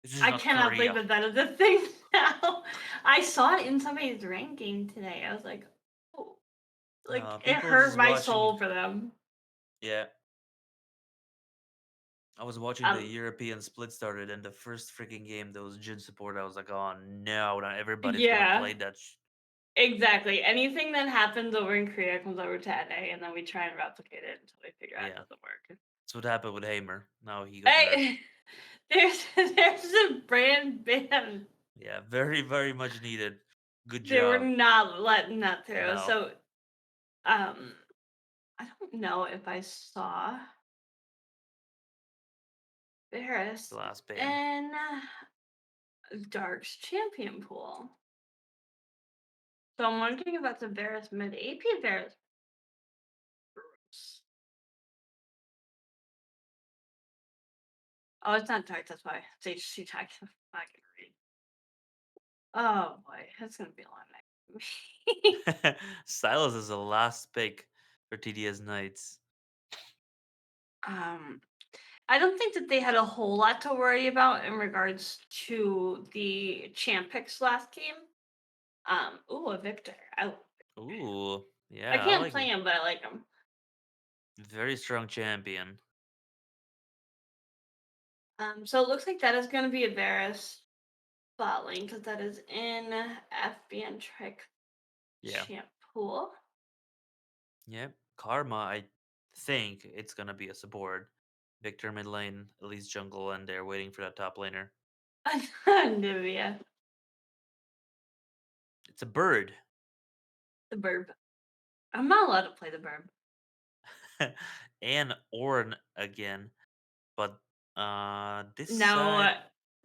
This is I not cannot believe Korea. that that is a thing now. I saw it in somebody's ranking today. I was like it People hurt just my watching. soul for them. Yeah, I was watching the Um, European split started, and the first freaking game there was Jin support. I was like, oh no, not everybody's gonna yeah, play that. exactly. Anything that happens over in Korea comes over to NA, and then we try and replicate it until we figure out it Yeah, doesn't work. that's what happened with Hamer. Now he got nerfed. Hey, there's a brand ban. Yeah, very, very much needed. Good They were job. not letting that through. No, So um, I don't know if I saw the Barris last ban. in Dark's champion pool. So I'm wondering if that's a Varus mid AP Varus. Oh, it's not Dark, that's why. It's HC tag. I can read. Oh boy, that's gonna be a long night. Silas is the last pick for TDS Knights. um I don't think that they had a whole lot to worry about in regards to the champ picks last game. Ooh, a Victor. Ooh, I yeah, I can't like play him. him, but I like him. Very strong champion. So it looks like that is gonna be a Varus bot lane because that is in FBN trick Yeah. champ pool. Yep. Karma, I think it's gonna be a support. Victor mid lane, Elise jungle, and they're waiting for that top laner. Nivea, It's a bird. the burb. I'm not allowed to play the burb. And Orn again. But this Now, side,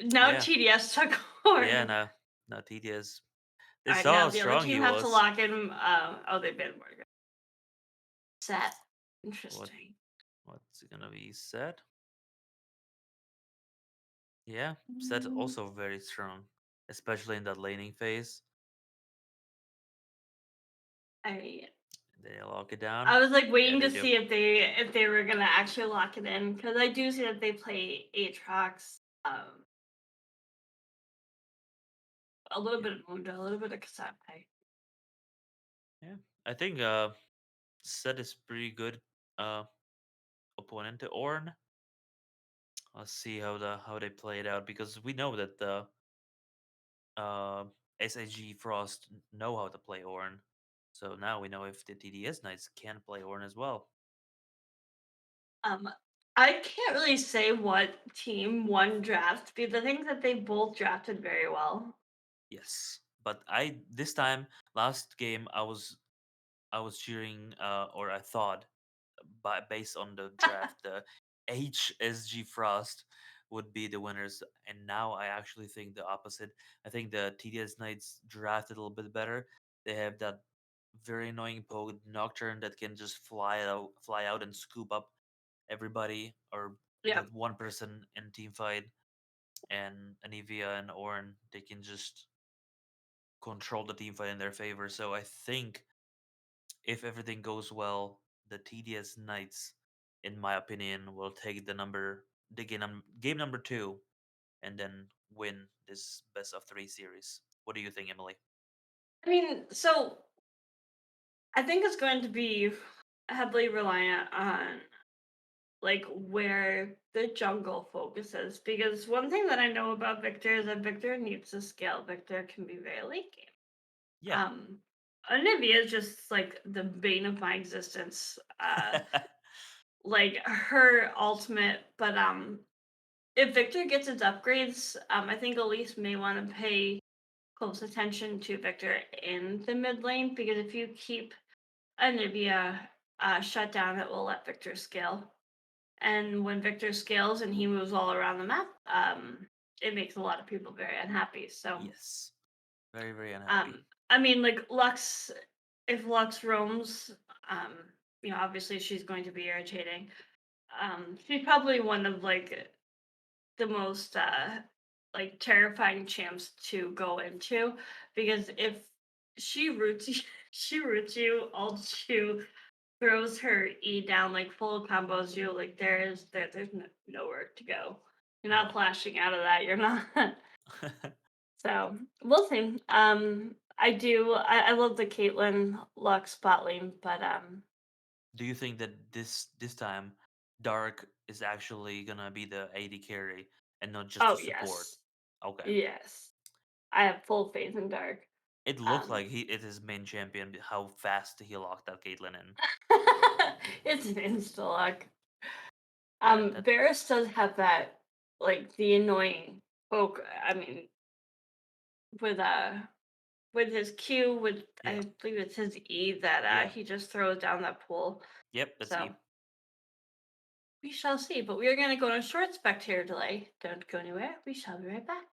now yeah. TDS took Yeah, Horn. no. No TDS. They All right, saw now how the other strong he team has to was. lock in. Oh, they banned Morgan. Set. What Interesting. what's it gonna be? Set? Yeah, Set Mm, also very strong, especially in that laning phase. I They lock it down. I was like Yeah, waiting they to do. see if they were gonna actually lock it in because I do see that they play Aatrox, a little Yeah, bit of Mundo, a little bit of Kasame. yeah. I think Set is pretty good uh opponent to Ornn. Let's see how they play it out because we know that the uh SAG Frost know how to play Ornn. So now we know if the TDS Knights can play Ornn as well. Um, I can't really say what team won draft because I think that they both drafted very well. Yes. But I this time last game I was cheering or I thought based on the draft the HSG Frost would be the winners and now I actually think the opposite. I think the TDS Knights drafted a little bit better. They have that very annoying poke Nocturne that can just fly out and scoop up everybody or Yeah. that one person in team fight and Anivia and Ornn they can just control the team fight in their favor. So I think if everything goes well, the TDS Knights, in my opinion, will take the game number two and then win this best of three series. What do you think, Emily? I mean, so I think it's going to be heavily reliant on like where the jungle focuses because one thing that I know about Victor is that Victor needs to scale. Victor can be very late game. Yeah. Olivia is just like the bane of my existence. Like her ultimate, but if Victor gets its upgrades, I think Elise may want to pay close attention to Victor in the mid lane because if you keep Anivia shut down, it will let Victor scale. And when Victor scales and he moves all around the map, it makes a lot of people very unhappy. So, Yes. Very, very unhappy. um, I mean, like Lux, if Lux roams, um, obviously she's going to be irritating. She's probably one of like the most like terrifying champs to go into because if she roots you, she roots you, ults you, throws her E down, like full combos you, like there's nowhere to go. You're not No. flashing out of that. You're not. So we'll see. I love the Caitlyn Lux bot lane, but Do you think that this time Dark is actually gonna be the AD carry and not just the oh support? yes, Okay. yes, I have full faith in Dark. It looked Um, like he it is main champion how fast he locked that Caitlyn in. it's an insta lock. That Varus does have that, like the annoying poke. I mean, with with his Q, with yeah. I believe it's his E that Yeah. he just throws down that pool. Yep, that's So Eve. we shall see. But we are going to go on a short spectator delay. Don't go anywhere. We shall be right back.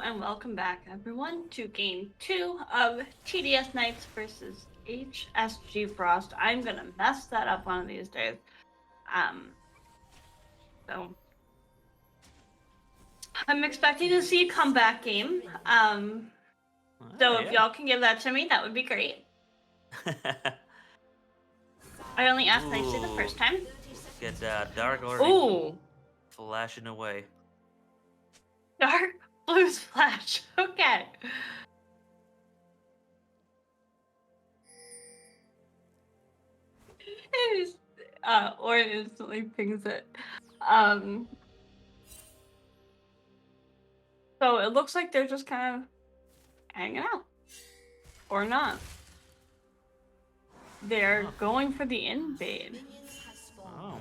and welcome back, everyone, to game 2 of TDS Knights versus HSG Frost. I'm gonna mess that up one of these days. Um, so I'm expecting to see a comeback game. So if y'all can give that to me, that would be great. I only asked nicely the first time. Get dark already Ooh, flashing away. dark blue splash. Okay. It is, or it instantly pings it. So it looks like they're just kind of hanging out. Or not. They're going for the invade. Oh.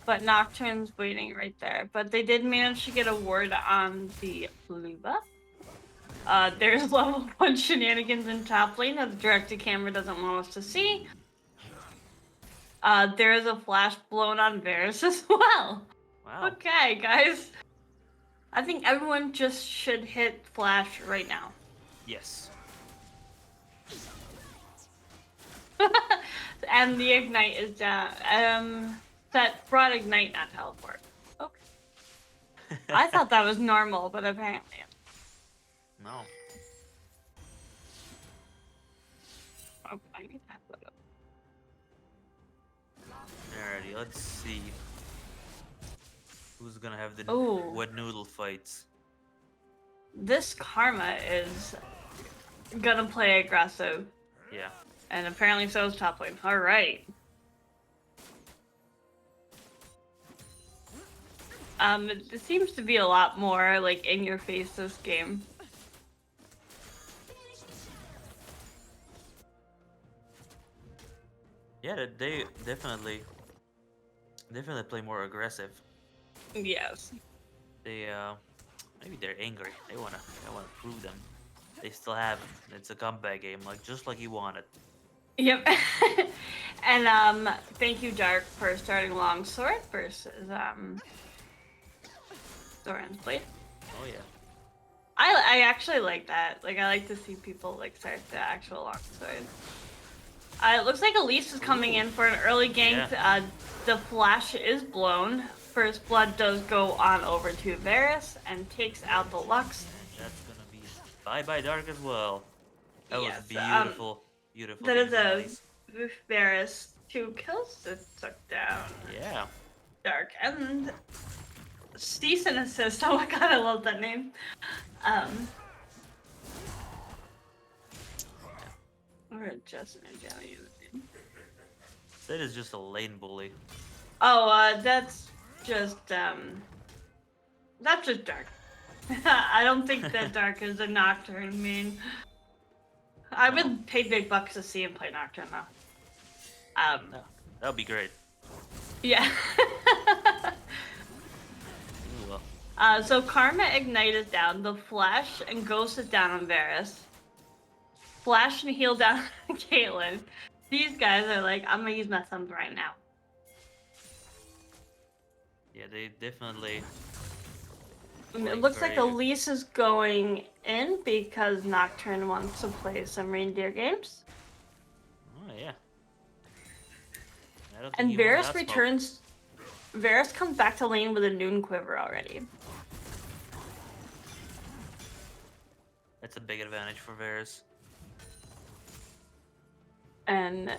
But Nocturne's waiting right there. But they did manage to get a ward on the blue buff. There's level 1 shenanigans in top lane that the directed camera doesn't want us to see. There is a flash blown on Varus as well. Wow. Okay, guys. I think everyone just should hit flash right now. Yes. And the ignite is down. That brought ignite, not teleport. Okay. I thought that was normal, but apparently. No. Oh, I need that put up. Alrighty, let's see. Who's gonna have the Ooh. wet noodle fights? This Karma is gonna play aggressive. Yeah. And apparently so is top lane. Alright. It seems to be a lot more like in your face this game. Yeah, they definitely play more aggressive. Yes. They maybe they're angry. They wanna prove them. They still have it. It's a comeback game, just like you wanted. Yep. And thank you, Dark, for starting Longsword versus Zoran's Blade. Oh yeah. I actually like that. Like, I like to see people like start the actual Longsword. It looks like Elise is coming in for an early gank. Yeah. The flash is blown. First blood does go on over to Varus and takes out the Lux. And that's gonna be bye Dark as well. That Yes, was beautiful. Beautiful. That is a nice. Varus 2 kills to took down Yeah. Dark and cease and assist. Oh my god, I love that name. Or just an Italian name. That is just a lane bully. Oh, that's just Dark. I don't think that Dark is a Nocturne main. I would pay big bucks to see him play Nocturne though. No, that would be great. Yeah. Ooh, well. So Karma Ignite is down, the Flash and Ghost is down on Varus. Flash and heal down on Caitlyn. These guys are like, I'm gonna use my thumbs right now. Yeah, they definitely. It looks like Elise is going in because Nocturne wants to play some reindeer games. Oh yeah. And Varus returns. Varus comes back to lane with a noon quiver already. That's a big advantage for Varus. And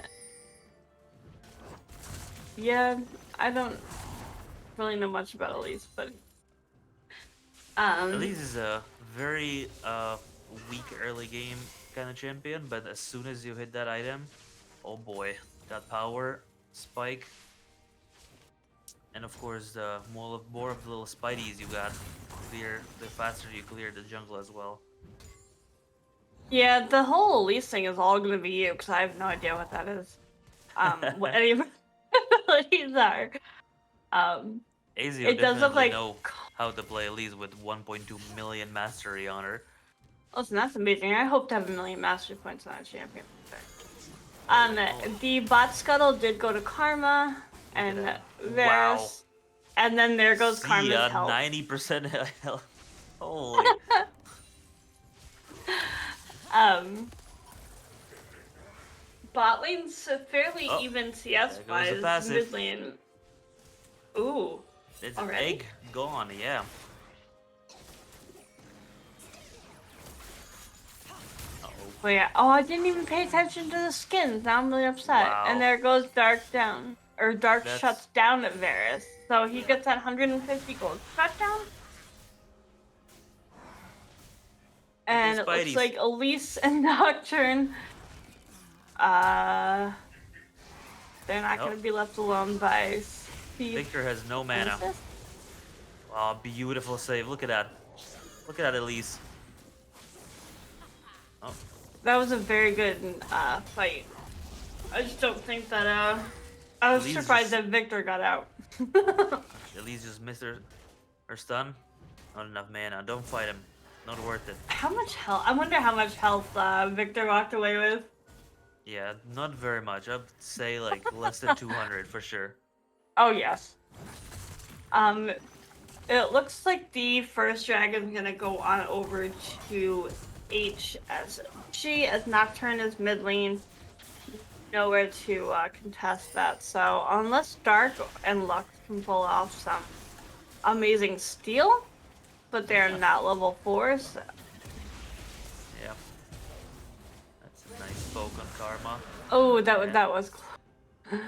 yeah, I don't really know much about Elise, but Elise is a very weak early game kind of champion, but as soon as you hit that item, oh boy, that power spike, and of course the more of the little spideys you got, the faster you clear the jungle as well. yeah, the whole Elise thing is all gonna be you because I have no idea what that is. What any of her abilities are. Azio it does look like know how to play Elise with 1.2 million mastery on her. Listen, that's amazing. I hope to have 1 million mastery points on a champion. The bot scuttle did go to Karma and Varus, and then there goes Karma's health. 90% health. Holy. Um, Bot lane's fairly Oh, even CS there goes the wise. passive. Mid lane, ooh, It's already? egg gone, yeah. Uh-oh. Oh yeah. Oh, I didn't even pay attention to the skins. Now I'm really upset. And Wow. there goes Dark down, or Dark That's shuts down at Varus. So he yeah. gets that 150 gold shutdown. Okay, And it looks Spideys. like Elise and Nocturne, uh, they're not Nope. gonna be left alone by Steve Victor has no mana. Francis. Wow, beautiful save. Look at that. Look at that, Elise. Oh, That was a very good fight. I just don't think that I was Elise surprised just that Victor got out. Elise just missed her stun. Not enough mana. Don't fight him. Not worth it. How much health? I wonder how much health Victor walked away with. Yeah, not very much. I'd say like less than 200 for sure. Oh yes. Um, it looks like the first dragon's gonna go on over to HSG as Nocturne is mid lane. Nowhere to contest that. So unless Dark and Lux can pull off some amazing steal, but they're not level 4, so Yeah, that's a nice poke on Karma. oh, Yeah, that was close.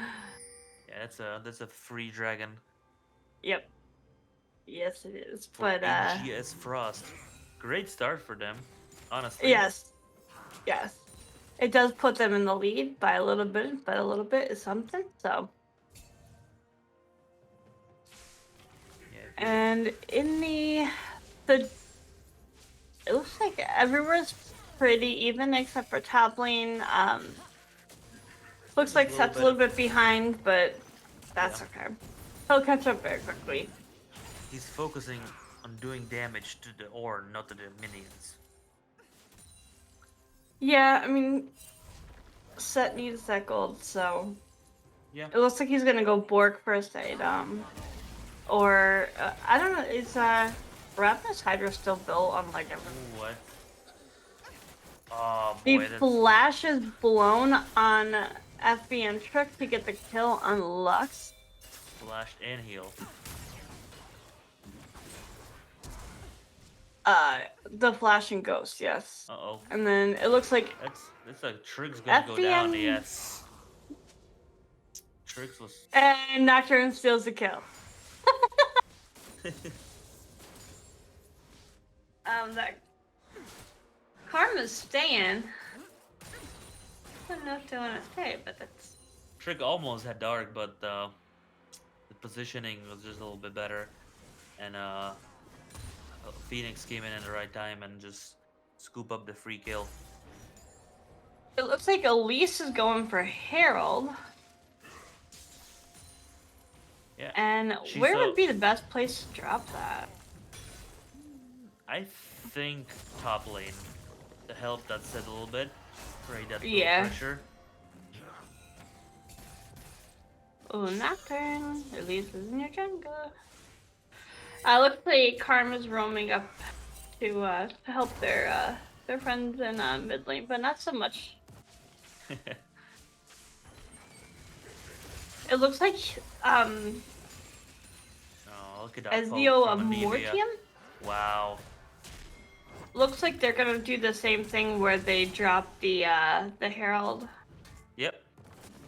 yeah, that's a free dragon Yep. Yes, it is. for But HGS Frost. Great start for them, honestly. yes, yes, it does put them in the lead by a little bit, but a little bit is something. So, Yeah, and in the it looks like everywhere's pretty even except for top lane. Looks there's like a little Seth's a bit little of bit behind, but yeah. that's okay. He'll catch up very quickly. He's focusing on doing damage to the ore, not to the minions. Yeah, I mean, Seth needs that gold, so Yeah. it looks like he's gonna go Bork first aid. Or I don't know. Is Rapidus Hydra still built on like everything? Ooh, what? Oh The boy, that's flash is blown on FB and Trick to get the kill on Lux. flashed and healed. The flash and ghost, yes. Uh-oh. And then it looks like That's like Trig's gonna go down, FBN yes. Trig's was and Nocturne steals the kill. That Karma's staying. I don't know if they want to stay, but that's Trig almost had dark, but the positioning was just a little bit better. And Phoenix came in at the right time and just scoop up the free kill. it looks like Elise is going for Herald. Yeah. And She's where would be the best place to drop that? I think top lane to help that set a little bit. Create that little Yeah. pressure. Oh, Nocturne. Elise is in your jungle. Looks like Karma's roaming up to help their friends in mid lane, but not so much. It looks like Oh, look at that Ezio poke of from Anivia. Mortium. Wow. Looks like they're gonna do the same thing where they drop the Herald Yep.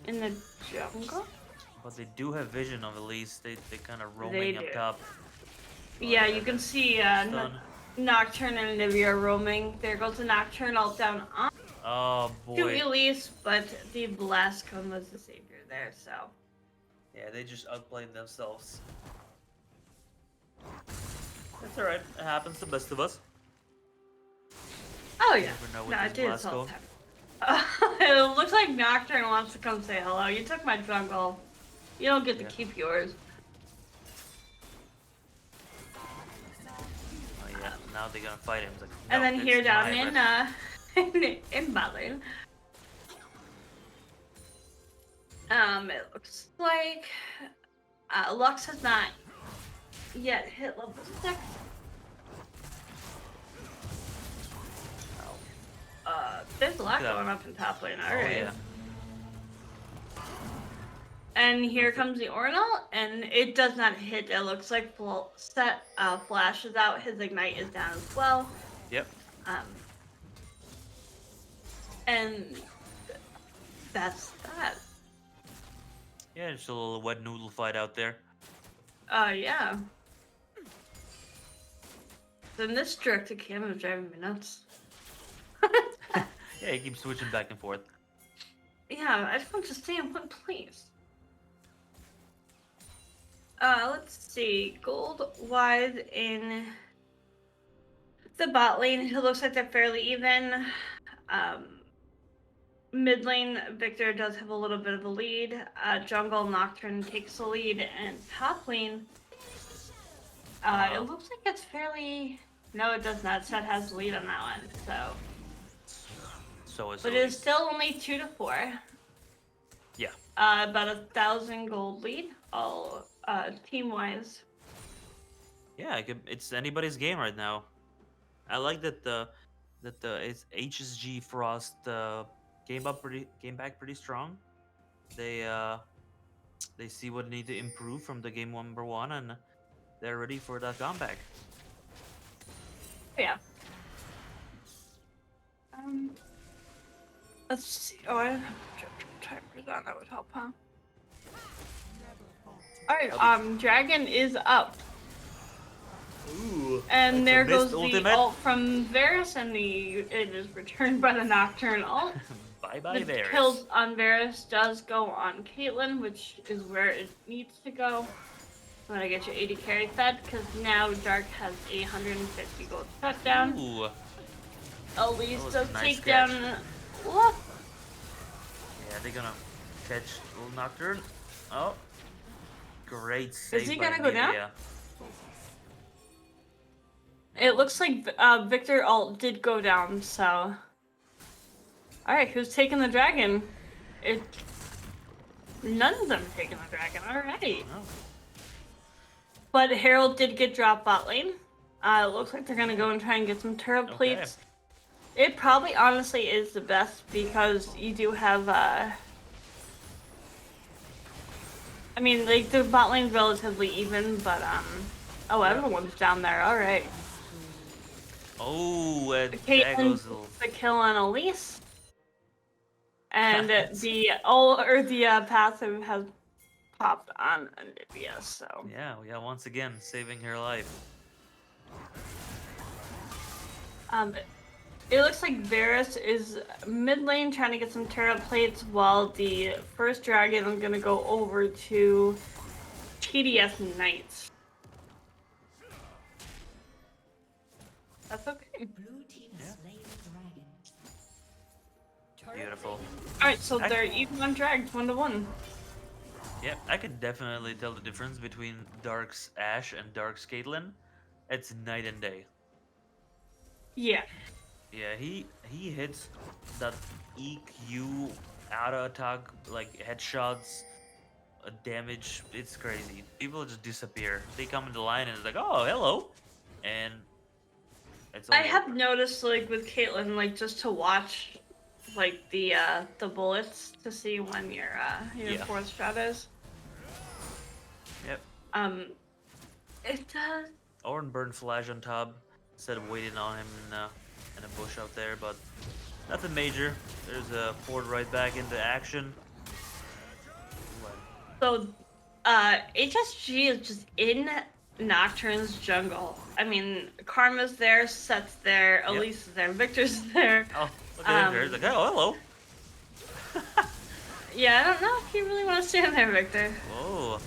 in the jungle. But they do have vision of Elise. They kind of They roaming do. up top. Yeah, you can see Stun. Nocturne and Anivia roaming. There goes the Nocturne ult down on Oh to boy. Elise, but the Blast Cone was the savior there, so. Yeah, they just outplayed themselves. That's alright. It happens to the best of us. Oh yeah. Never know with No, I this did Blast this all the Cone. time. It looks like Nocturne wants to come say hello. You took my jungle. You don't get to Yeah. keep yours. Oh yeah. Now they're gonna fight him. It's like, And no, then it's here down my in rep. in bot lane. It looks like Lux has not yet hit level 6. There's a Look at lot that. going up in top lane. All Oh right. yeah. And Don't here thi- comes the Ornal, and it does not hit. It looks like flashes out. His ignite is down as well. Yep. Um, and that's that. Yeah, just a little wet noodle fight out there. Yeah. Then this direct to camera is driving me nuts. Yeah, he keeps switching back and forth. Yeah, I just want to stay in one place. Let's see. Gold wide in the bot lane. It looks like they're fairly even. Um, Mid lane, Victor does have a little bit of a lead. Jungle Nocturne takes the lead, and top lane, it looks like it's fairly. No, it does not. Set has the lead on that one, So is but it is still only 2-4. Yeah. About 1,000 gold lead, all team wise. Yeah, it's anybody's game right now. I like that the it's HSG Frost came back pretty strong. They uh they see what need to improve from the game number one, and they're ready for that comeback. Yeah. Let's see. Oh, I don't have timers on. That would help, huh? All right. Dragon is up. Ooh. And there goes the ultimate. ult from Varus, and it is returned by the Nocturne ult. Bye bye The Varys. kills on Varus does go on Caitlyn, which is where it needs to go. I'm gonna get your 80 carry fed, because now Dark has 850 gold shutdown. Ooh. Elise That was does a nice take catch. down. What? Yeah, they're gonna catch little Nocturne. Oh. Great save. Is he by gonna go down? Nivea. It looks like Victor ult did go down, so. Alright, who's taking the dragon? None of them taking the dragon, alright. Oh. But Herald did get dropped bot lane. It looks like they're gonna go and try and get some turret Okay. plates. It probably honestly is the best because you do have I mean, like, the bot lane's relatively even, but oh, everyone's down there, alright. Oh, and there Caitlyn goes gets the kill on Elise. And the passive has popped on Olivia, so. yeah, once again saving her life. It looks like Varus is mid lane trying to get some turret plates, while the first dragon is gonna go over to TDS Knights. That's okay. Blue team slain dragon. Beautiful. Alright, so they're even on drags 1-1. Yeah, I can definitely tell the difference between Dark's Ashe and Dark's Caitlyn. It's night and day. Yeah. Yeah, he hits that EQ auto attack, like headshots, damage. It's crazy. People just disappear. They come in the line and it's like, oh, hello, and it's all I have over. noticed, like, with Caitlyn, like, just to watch, like, the bullets to see when your Yeah. fourth shot is. Yep. It does. Or burn flash on top instead of waiting on him in a bush out there, but nothing major. There's a port right back into action. So, HSG is just in Nocturne's jungle. I mean, Karma's there, Set's there, Yep. Elise is there, Victor's there. Oh, look at him there. He's like, oh, hello. Yeah, I don't know if you really want to stand there, Victor. Whoa.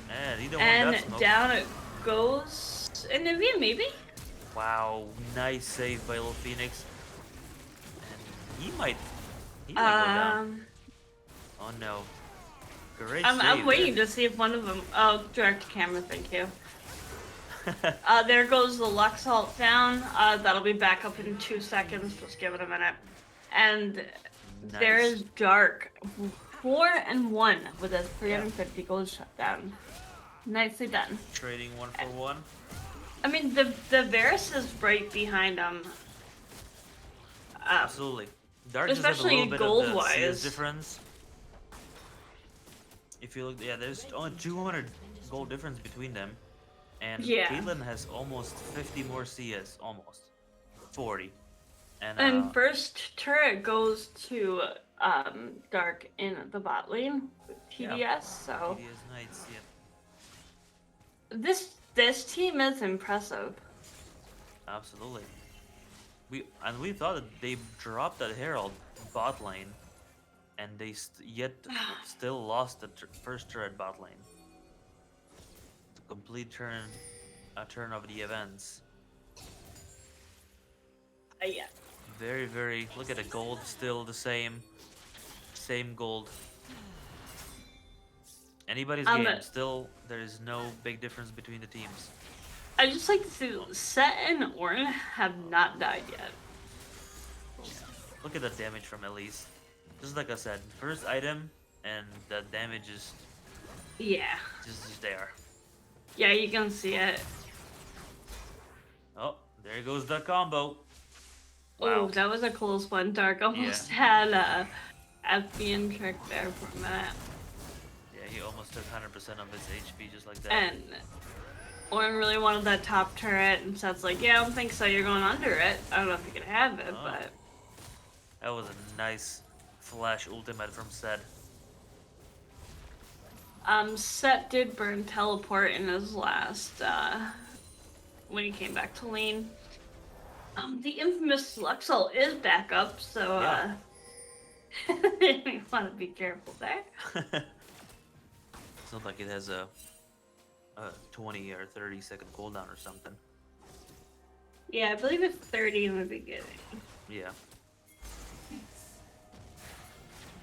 Man, he don't want And that smoke. down it goes. Nivea, maybe? Wow, nice save by Little Phoenix. And he might go down. Oh no. Great save. I'm waiting to see if one of them. Oh, direct to camera, thank you. There goes the Lux ult down. That'll be back up in 2 seconds. Just give it a minute. And there Nice. is Dark. 4-1 with a 350 gold shutdown. Nicely done. Trading 1-for-1. I mean, the Varus is right behind him. Absolutely. Dark just have a little especially bit of gold the CS wise. difference. If you look, yeah, there's only 200 gold difference between them, and Yeah. Caitlyn has almost 50 more CS, almost 40, and And first turret goes to Dark in the bot lane with yeah, TDS. So TDS Knights, yeah, this team is impressive. absolutely. We thought that they dropped that Herald bot lane, and they yet still lost the first turret bot lane. It's a complete turn of the events. Yeah. Very, very. Look at the gold, still the same gold. Anybody's Um, game, still there is no big difference between the teams. I just like to see Oh, Set and Ornn have not died yet. yeah. Look at the damage from Elise. Just like I said, first item, and the damage is Yeah. just there. Yeah, you can see it. Oh, there goes the combo. Oh, Wow. that was a close one. Dark Yeah. almost had a FBN trick there for a minute. Yeah, he almost took 100% of his HP just like that. And Ornn really wanted that top turret, and Seth's like, yeah, I don't think so. You're going under it. I don't know if you can have it, Oh, but that was a nice flash ultimate from Sed. Set did burn teleport in his last when he came back to lane. The infamous Luxel is back up, so Yeah. you want to be careful there. It's not like it has a 20 or 30-second cooldown or something. Yeah, I believe it's 30 in the beginning. Yeah.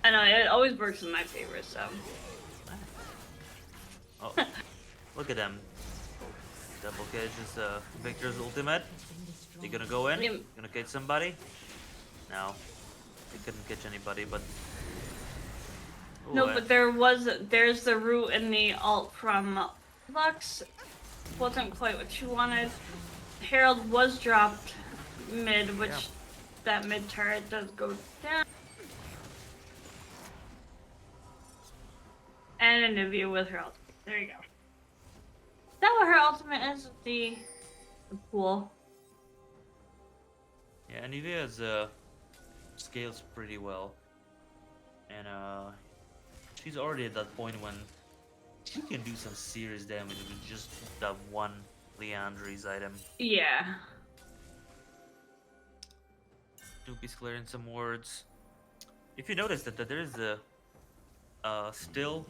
I know, it always works in my favor, so. Oh, look at them. Double catch is Victor's ultimate. They gonna go in? Yeah. Gonna catch somebody? No. They couldn't catch anybody, but... Ooh, No, but there's the root in the alt from Lux. Wasn't quite what you wanted. Herald was dropped mid, which yeah. that mid turret does go down. And an Nivea with her ultimate. There you go. Is that what her ultimate is? The pool. Yeah, Nivea's scales pretty well. And she's already at that point when she can do some serious damage with just that one Leandri's item. Yeah. Doopy's clearing some words. If you notice that there is a still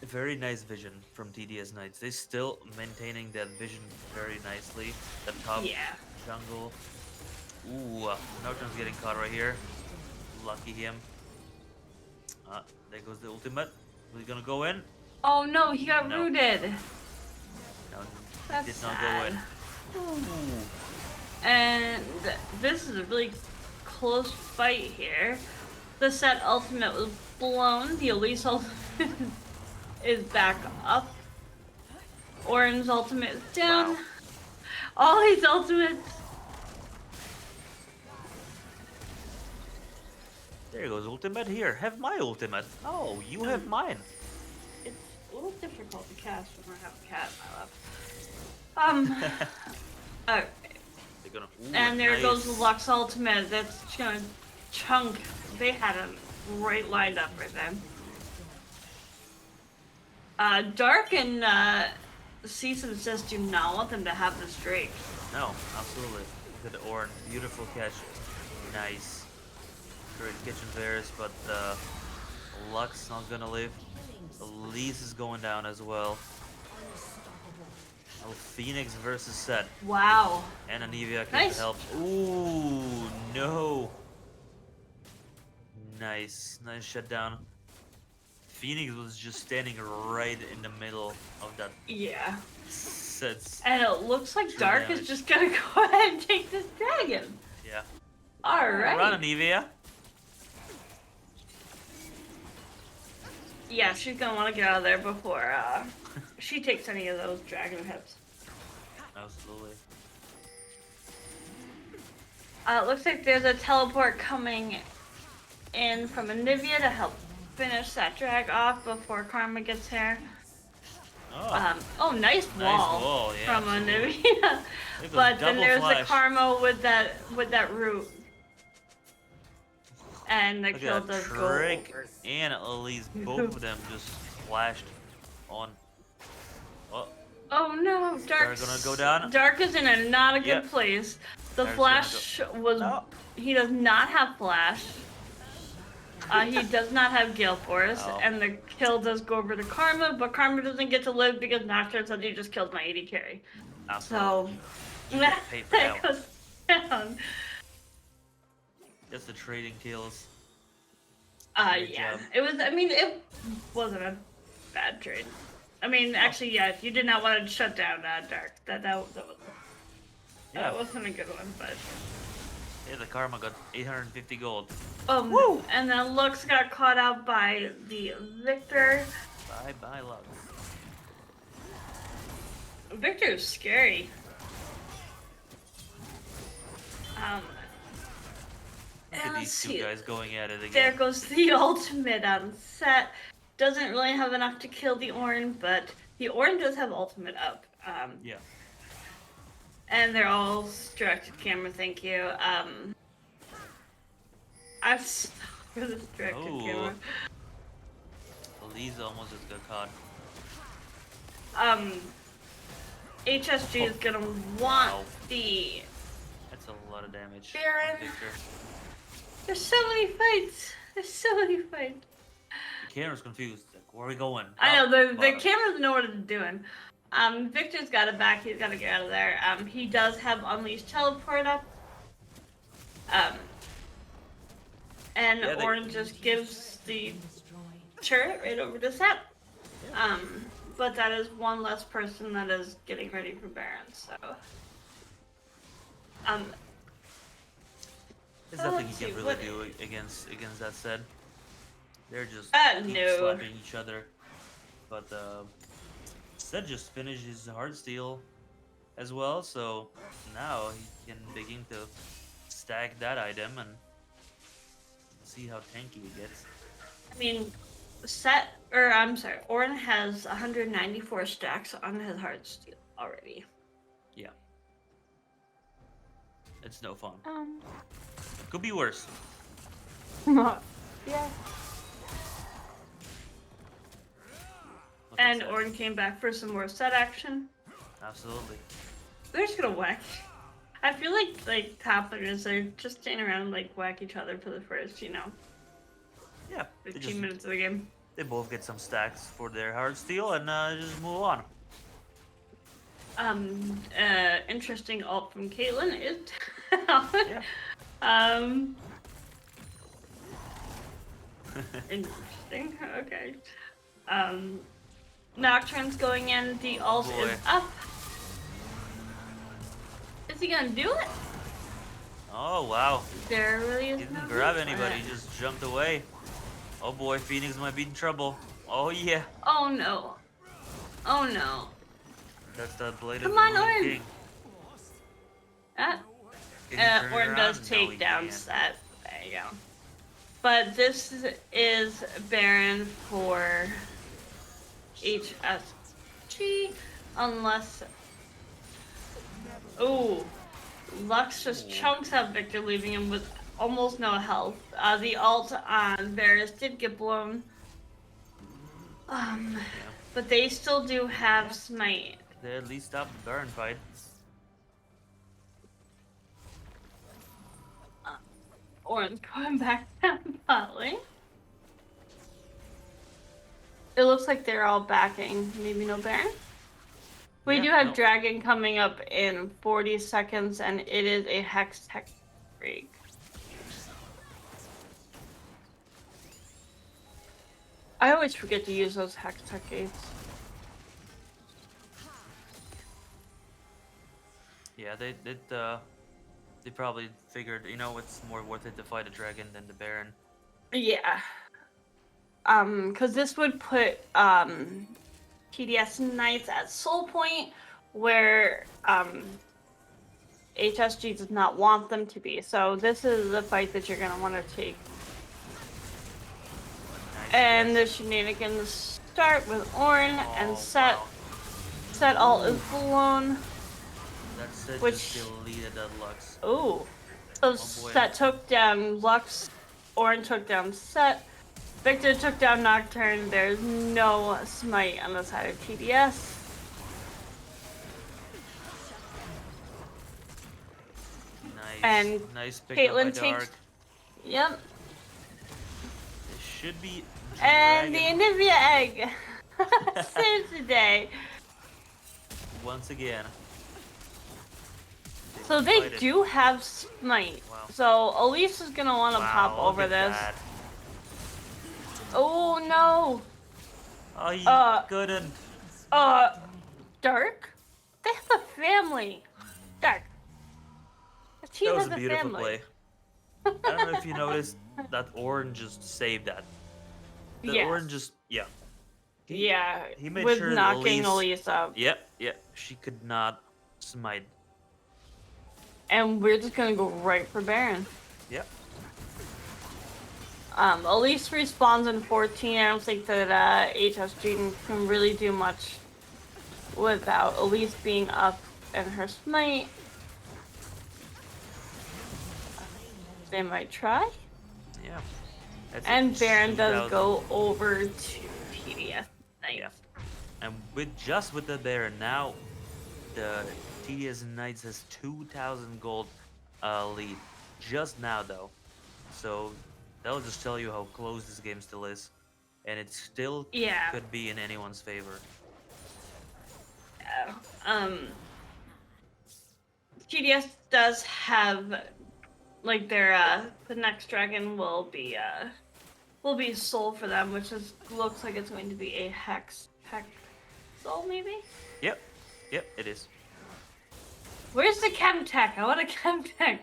a very nice vision from TDS Knights. They still maintaining that vision very nicely. The top Yeah. jungle. Ooh, Norton's getting caught right here. Lucky him. There goes the ultimate. Was he gonna go in? Oh no, he got No. rooted. No, That's did not sad. go in. Ooh. And this is a really close fight here. The Set ultimate was blown. The Elise ultimate is back up. Ornn's ultimate is down. Wow. All these ultimates. There goes ultimate here. Have my ultimate. Oh, you have mine. It's a little difficult to cast when I have a cat in my lap. Okay. They're gonna. Ooh, And there nice. goes the Lux ultimate. That's gonna chunk. They had him right lined up right then. Dark and Cease and Desist do not want them to have this Drake. No, absolutely. Look at the Ornn. Beautiful catch. Nice. Great kitchen Varus, but Lux not gonna live. Elise is going down as well. Oh, Phoenix versus Set. Wow. And Anivia can Nice. help. Ooh, no. Nice. Nice shutdown. Phoenix was just standing right in the middle of that Yeah. Set's. And it looks like True Dark damage. is just gonna go ahead and take this dragon. Yeah. Alright. Run, Anivia. Yeah, she's gonna want to get out of there before she takes any of those dragon hits. Absolutely. It looks like there's a teleport coming in from Anivia to help finish that drag off before Karma gets here. Oh, Oh, nice nice wall wall. Yeah, from absolutely. Anivia. It goes But then double there's the flash. Karma with that root. And the Look kill at that does go trick, over. and at least both of them just flashed on. Oh, Oh no, is Dark gonna go down? Dark is in a not a good Yep, place. The Dark's gonna go. flash was No. he does not have flash. He does not have Gale Force, Oh, and the kill does go over to Karma, but Karma doesn't get to live because Nocturne said you just killed my AD carry. absolutely. So Should get paid for that that one. goes down. Just the trading kills. Good Yeah, job. it was. I mean, it wasn't a bad trade. I mean, Oh, actually, yeah, if you did not want to shut down Dark, yeah. that wasn't a good one, but. Yeah, the Karma got 850 gold. Woo! And then Lux got caught out by the Victor. Bye bye, Lux. Victor is scary. Look at Let's these two see. guys going at it again. There goes the ultimate on set. Doesn't really have enough to kill the Ornn, but the Ornn does have ultimate up. Yeah. And they're all directed camera, thank you. I'm for this directed camera. Elise almost just got caught. HSG is gonna want the That's a lot of damage. Baron. Victor. There's so many fights. There's so many fights. The camera's confused. Like, where are we going? I know the Bottom. camera doesn't know what it's doing. Victor's got it back. He's got to get out of there. He does have Unleashed Teleport up. And Yeah, Ornn just gives the turret right over to Seth. But that is one less person that is getting ready for Baron. So. There's nothing let's you can see, really what- do against that said. They're just keep no. slapping each other. But Zed just finished his Heartsteel as well, so now he can begin to stack that item and see how tanky it gets. I mean, Ornn has 194 stacks on his Heartsteel already. Yeah. It's no fun. Could be worse. Yeah. Look at And Zed. Ornn came back for some more set action. Absolutely. They're just gonna whack. I feel like top laners are just standing around and like whack each other for the first, Yeah. 15 minutes of the game. They both get some stacks for their Heartsteel and just move on. Interesting ult from Caitlyn is Yeah. Interesting. Okay. Nocturne's going in. The ult boy. is up. Is he gonna do it? Oh wow. There really is Didn't no grab need for anybody, it. just jumped away. Oh boy, Phoenix might be in trouble. Oh yeah. Oh no. Oh no. That's the blade Come of on, the Ruined Ornn. King. Ah. Can he turn it Ornn does around? No, take he down can't. set. There you go. But this is Baron for HSG, unless. Ooh. Lux just chunks out Victor, leaving him with almost no health. The ult on Varus did get blown. But they still do have Smite. They at least stopped the Baron fight. Ornn's going back down bot lane. It looks like they're all backing. Maybe no Baron. We do have Dragon coming up in 40 seconds, and it is a Hex Tech break. I always forget to use those Hex Tech gates. Yeah, they probably figured, it's more worth it to fight a dragon than the Baron. Yeah. Because this would put TDS Knights at Soul Point, where HSG does not want them to be. So this is the fight that you're gonna want to take. Nice And the guess. shenanigans start with Ornn and Oh Set. wow. Set all is Ooh, blown, that's it. Just which deleted that Lux. ooh. So Oh boy. Set took down Lux, Ornn took down Set, Victor took down Nocturne. There's no smite on the side of TDS. Nice, And nice pickup by Caitlyn takes, Dark. yep. It should be And the Dragon Anivia egg saves the day. once again. They So don't they fight it. do have smite. Wow. So Elise is gonna want to pop Wow, look over at this. that. Oh no. Oh, he Uh, couldn't. Dark? They have a family. Dark. The team That was has a a beautiful family. play. I don't know if you noticed that Orange just saved that. The Yes. Orange just, yeah. Yeah, He made with sure knocking Elise. Elise up. Yep, yep. She could not smite. And we're just gonna go right for Baron. Yep. Elise respawns in 14. I don't think that HSG can really do much without Elise being up and her smite. They might try. Yeah. That's And Baron does 2000. go over to TDS Knights. Yeah. And with the Baron now, the TDS Knights has 2,000 gold lead. Just now though, so that'll just tell you how close this game still is, and it still Yeah. could be in anyone's favor. TDS does have like their the next dragon will be soul for them, which looks like it's going to be a hex soul maybe. Yep, yep, it is. Where's the Chemtech? I want a Chemtech.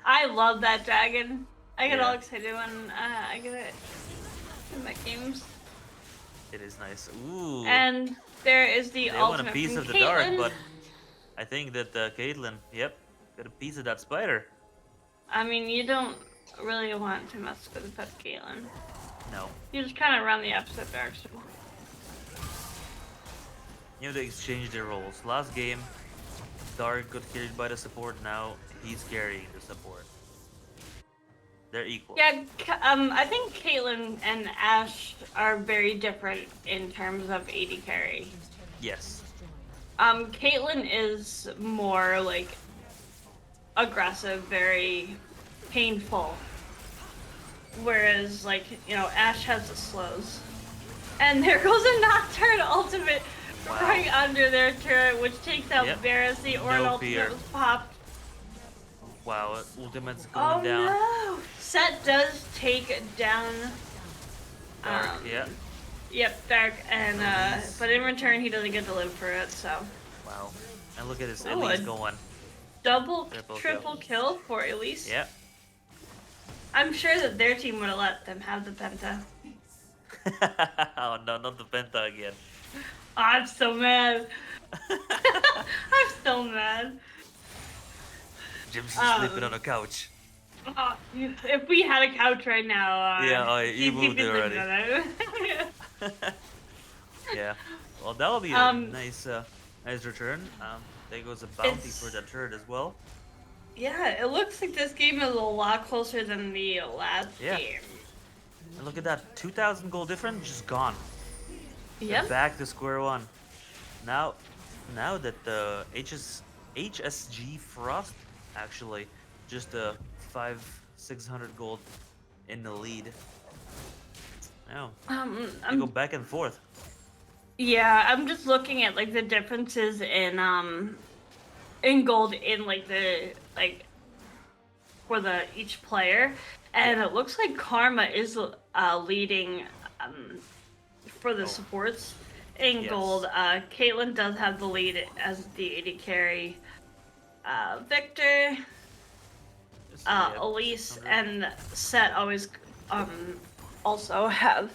I love that dragon. I get all Yeah. excited when I get it in my games. It is nice. Ooh. And there is the They want ultimate a piece from of the dark, Caitlyn. but I think that Caitlyn, yep, got a piece of that spider. I mean, you don't really want to mess with that Caitlyn. No. You just kind of run the opposite direction. You know, they exchanged their roles. Last game, Dark got carried by the support. Now he's carrying the support. They're equal. Yeah, I think Caitlyn and Ashe are very different in terms of AD carry. Yes. Caitlyn is more like aggressive, very painful. Whereas, like, you know, Ashe has the slows. And there goes a Nocturne ultimate right under their turret, which takes out Varus. The Ornn ultimate was popped. Wow, ultimate's going down. No! Set does take down Dark, yeah. Yep, Dark, and but in return he doesn't get to live for it, so. Wow. And look at this Oh, Elise going. Triple kill for Elise. Yeah. I'm sure that their team would have let them have the penta. Oh no, not the Penta again. Oh, I'm so mad. I'm so mad. Jim's sleeping on a couch. If we had a couch right now, you he'd moved be it already. sleeping on it. Yeah. Well, that'll be a nice return. There goes a bounty for that turret as well. Yeah, it looks like this game is a lot closer than the last game. And look at that, 2,000 gold difference, just gone. Yep. They're back to square one. Now that the HSG Frost actually just 500-600 gold in the lead. Now they go back and forth. Yeah, I'm just looking at like the differences in gold in like for the each player, and it looks like Karma is leading for the supports in gold. Caitlyn does have the lead as the AD carry. Victor, Elise, and Set always also have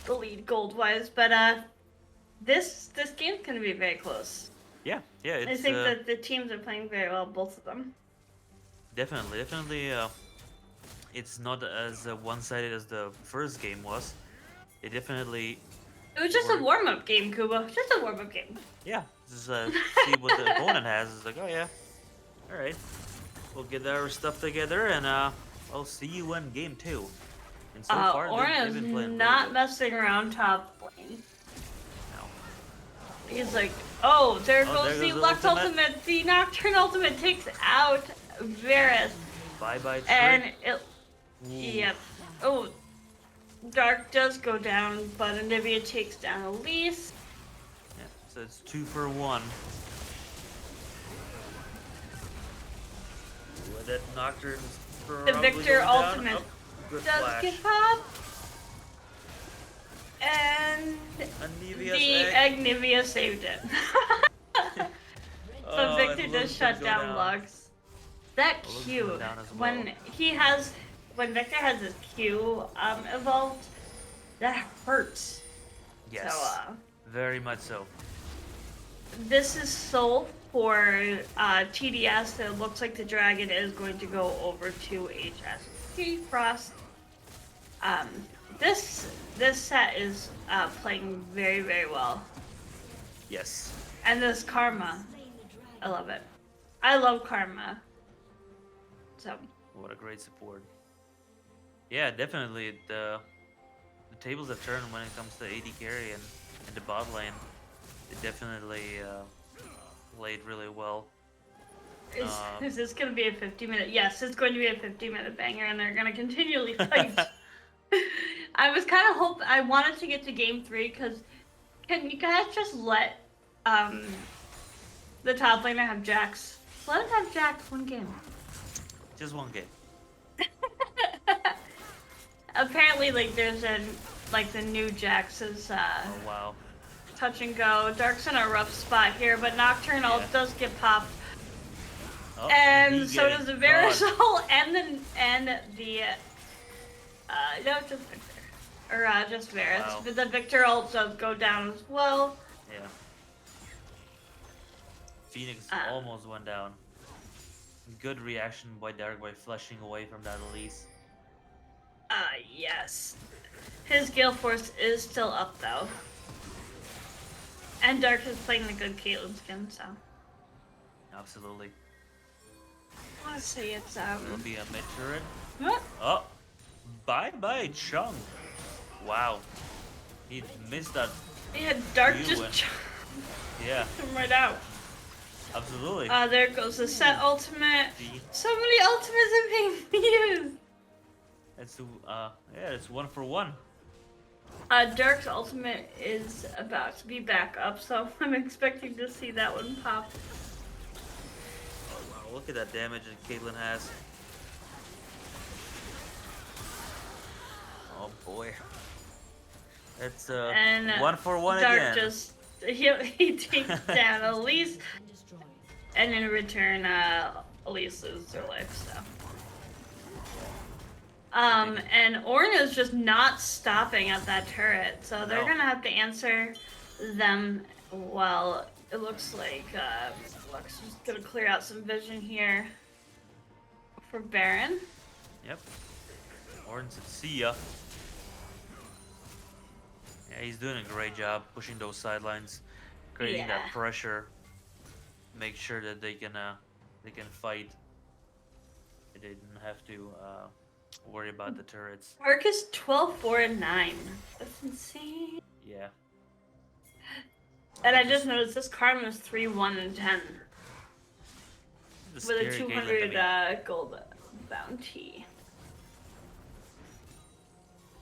the lead gold wise, but this game's gonna be very close. Yeah, yeah, I it's think that the teams are playing very well, both of them. definitely. It's not as one-sided as the first game was. They definitely It was just a were, warm up game, Kuba. Just a warm up game. yeah, just see what the opponent has. It's like, oh yeah, all right, we'll get our stuff together, and I'll see you in game two. And so far, Orin they've is been playing really not good. messing around top lane. Now, He's like, oh, there oh, there goes the goes the Lux ultimate. ultimate. The Nocturne ultimate takes out Varus. Bye bye And trick. it, Ooh, yep. Oh, Dark does go down, but Anivia takes down Elise. yeah. So it's 2 for 1. Ooh, that Nocturne's The probably Victor going down. ultimate Oh, good does flash. get popped. And Anivia's the egg. Agnivia saved it. But Oh, Victor and does Lux gonna shut go down down. Lux. That Oh, Lux is Q, going down as well. when when Victor has his Q evolved, that hurts. So Yes, very much so. this is soul for TDS. It looks like the dragon is going to go over to HSG Frost. Um, this set is playing very, very well. Yes. And this Karma, I love it. I love Karma. So What a great support. Yeah, definitely. The tables have turned when it comes to AD carry and the bot lane. They definitely played really well. is this going to be a 50-minute? Yes, it's going to be a 50-minute banger, and they're going to continually fight. I was kind of I wanted to get to game 3 because can you guys just let the top laner have Jax? Let him have Jax one game. Just one game. Apparently, like there's the new Jax is Oh wow. touch and go. Dark's in a rough spot here, but Nocturne ult does get popped. Oh, And so does the Varus caught. ult and the no, just Victor. Or just Varus. Wow. But the Victor ult does go down as well. Yeah. Phoenix Uh, almost went down. Good reaction by Dark by flushing away from that Elise. Yes. His Gale Force is still up though. And Dark is playing the good Caitlyn skin, so. Absolutely. Let's see, it's It'll be a mid turret. what? Oh, bye bye Chung. Wow, he missed that. Yeah, Dark You just win. took Yeah, him right out. absolutely. There goes the set ultimate. The- So many ultimates are being used. It's yeah, it's 1 for 1. Dark's ultimate is about to be back up, so I'm expecting to see that one pop. Oh wow, look at that damage that Caitlyn has. Oh boy, it's And 1 for 1 Dark again. just he takes down Elise, and in return, Elise loses her life. So. And Ornn is just not stopping at that turret, so they're No. gonna have to answer them. Well, it looks like Lux is gonna clear out some vision here for Baron. Yep. Orton said, see ya. Yeah, he's doing a great job pushing those sidelines, creating that Yeah. pressure. Make sure that they can fight. They didn't have to worry about the turrets. Arc is 12, 4, and 9. That's insane. Yeah. And I just noticed this Karma is 3, 1, and 10 The with scary a Caitlyn 200 to me. gold bounty.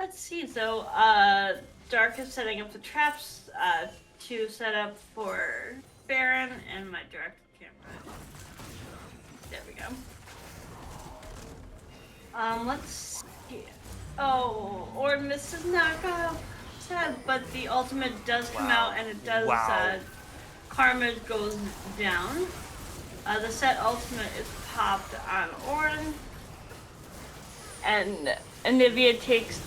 Let's see. So, Dark is setting up the traps to set up for Baron and my direct camera. There we go. Let's see. Oh, or Mrs. Knockoff. Sad, but the ultimate does come Wow. out and it does. Wow. Karma goes down. The set ultimate is popped on Ornn. And Anivia takes.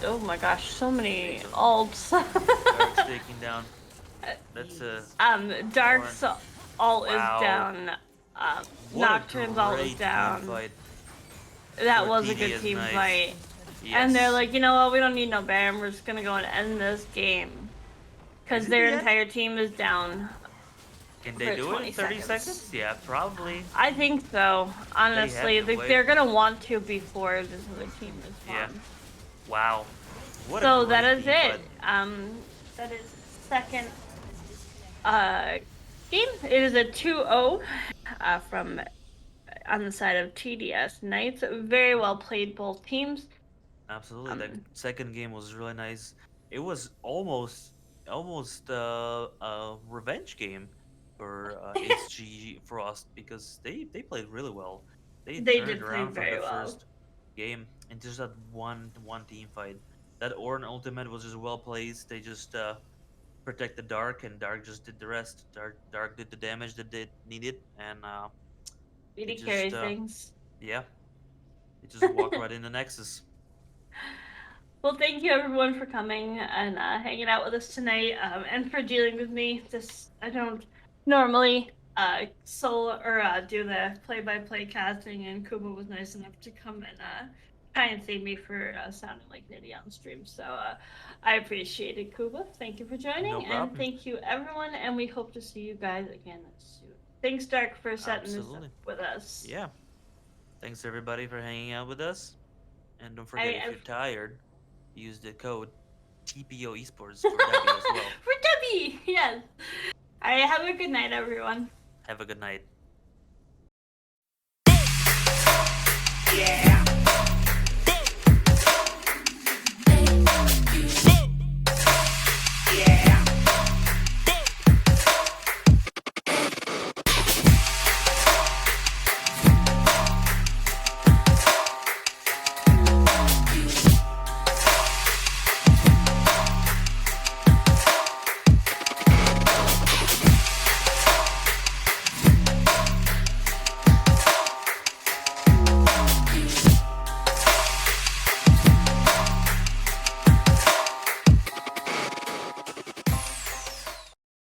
Oh my gosh, so many ults. Dark's taking down. That's a Orange. Dark's all is Wow. down. What a Nocturne's all is great team down. fight That for was a good TDS team Knights. fight. And they're Yes. like, you know what? We don't need no Baron. We're just gonna go and end this game Is because it their the end? entire team is down Can they for do it in 20 30 seconds. seconds? Yeah, probably. I think so. They have Honestly, to wait. they're gonna want to before this other team Yeah. responds. Wow. What a So that great is team it. fight. That is second uh game. It is a 2-0 from on the side of TDS Knights. Very well played, both teams. Absolutely. That Um, second game was really nice. It was almost a revenge game for HSG Frost because they played really well. They they turned it did play around from the very well. first game and just that one team fight. That Ornn ultimate was just well placed. They just protected Dark and Dark just did the rest. Dark did the damage that they needed and they Really just carries things. yeah, they just walked right in the Nexus. Well, thank you everyone for coming and hanging out with us tonight, and for dealing with me. This I don't normally solo or do the play-by-play casting, and Kuba was nice enough to come and try and save me for sounding like an idiot on stream. So I appreciate it, Kuba. Thank you for No joining, and problem. thank you everyone. And we hope to see you guys again soon. Thanks, Dark, for setting this up Absolutely. with us. Yeah. Thanks everybody for hanging out with us. And don't forget, I, if I you're tired, use the code TPO Esports for Debbie as well. for Debbie, yes. I have a good night, everyone. Have a good night. Yeah.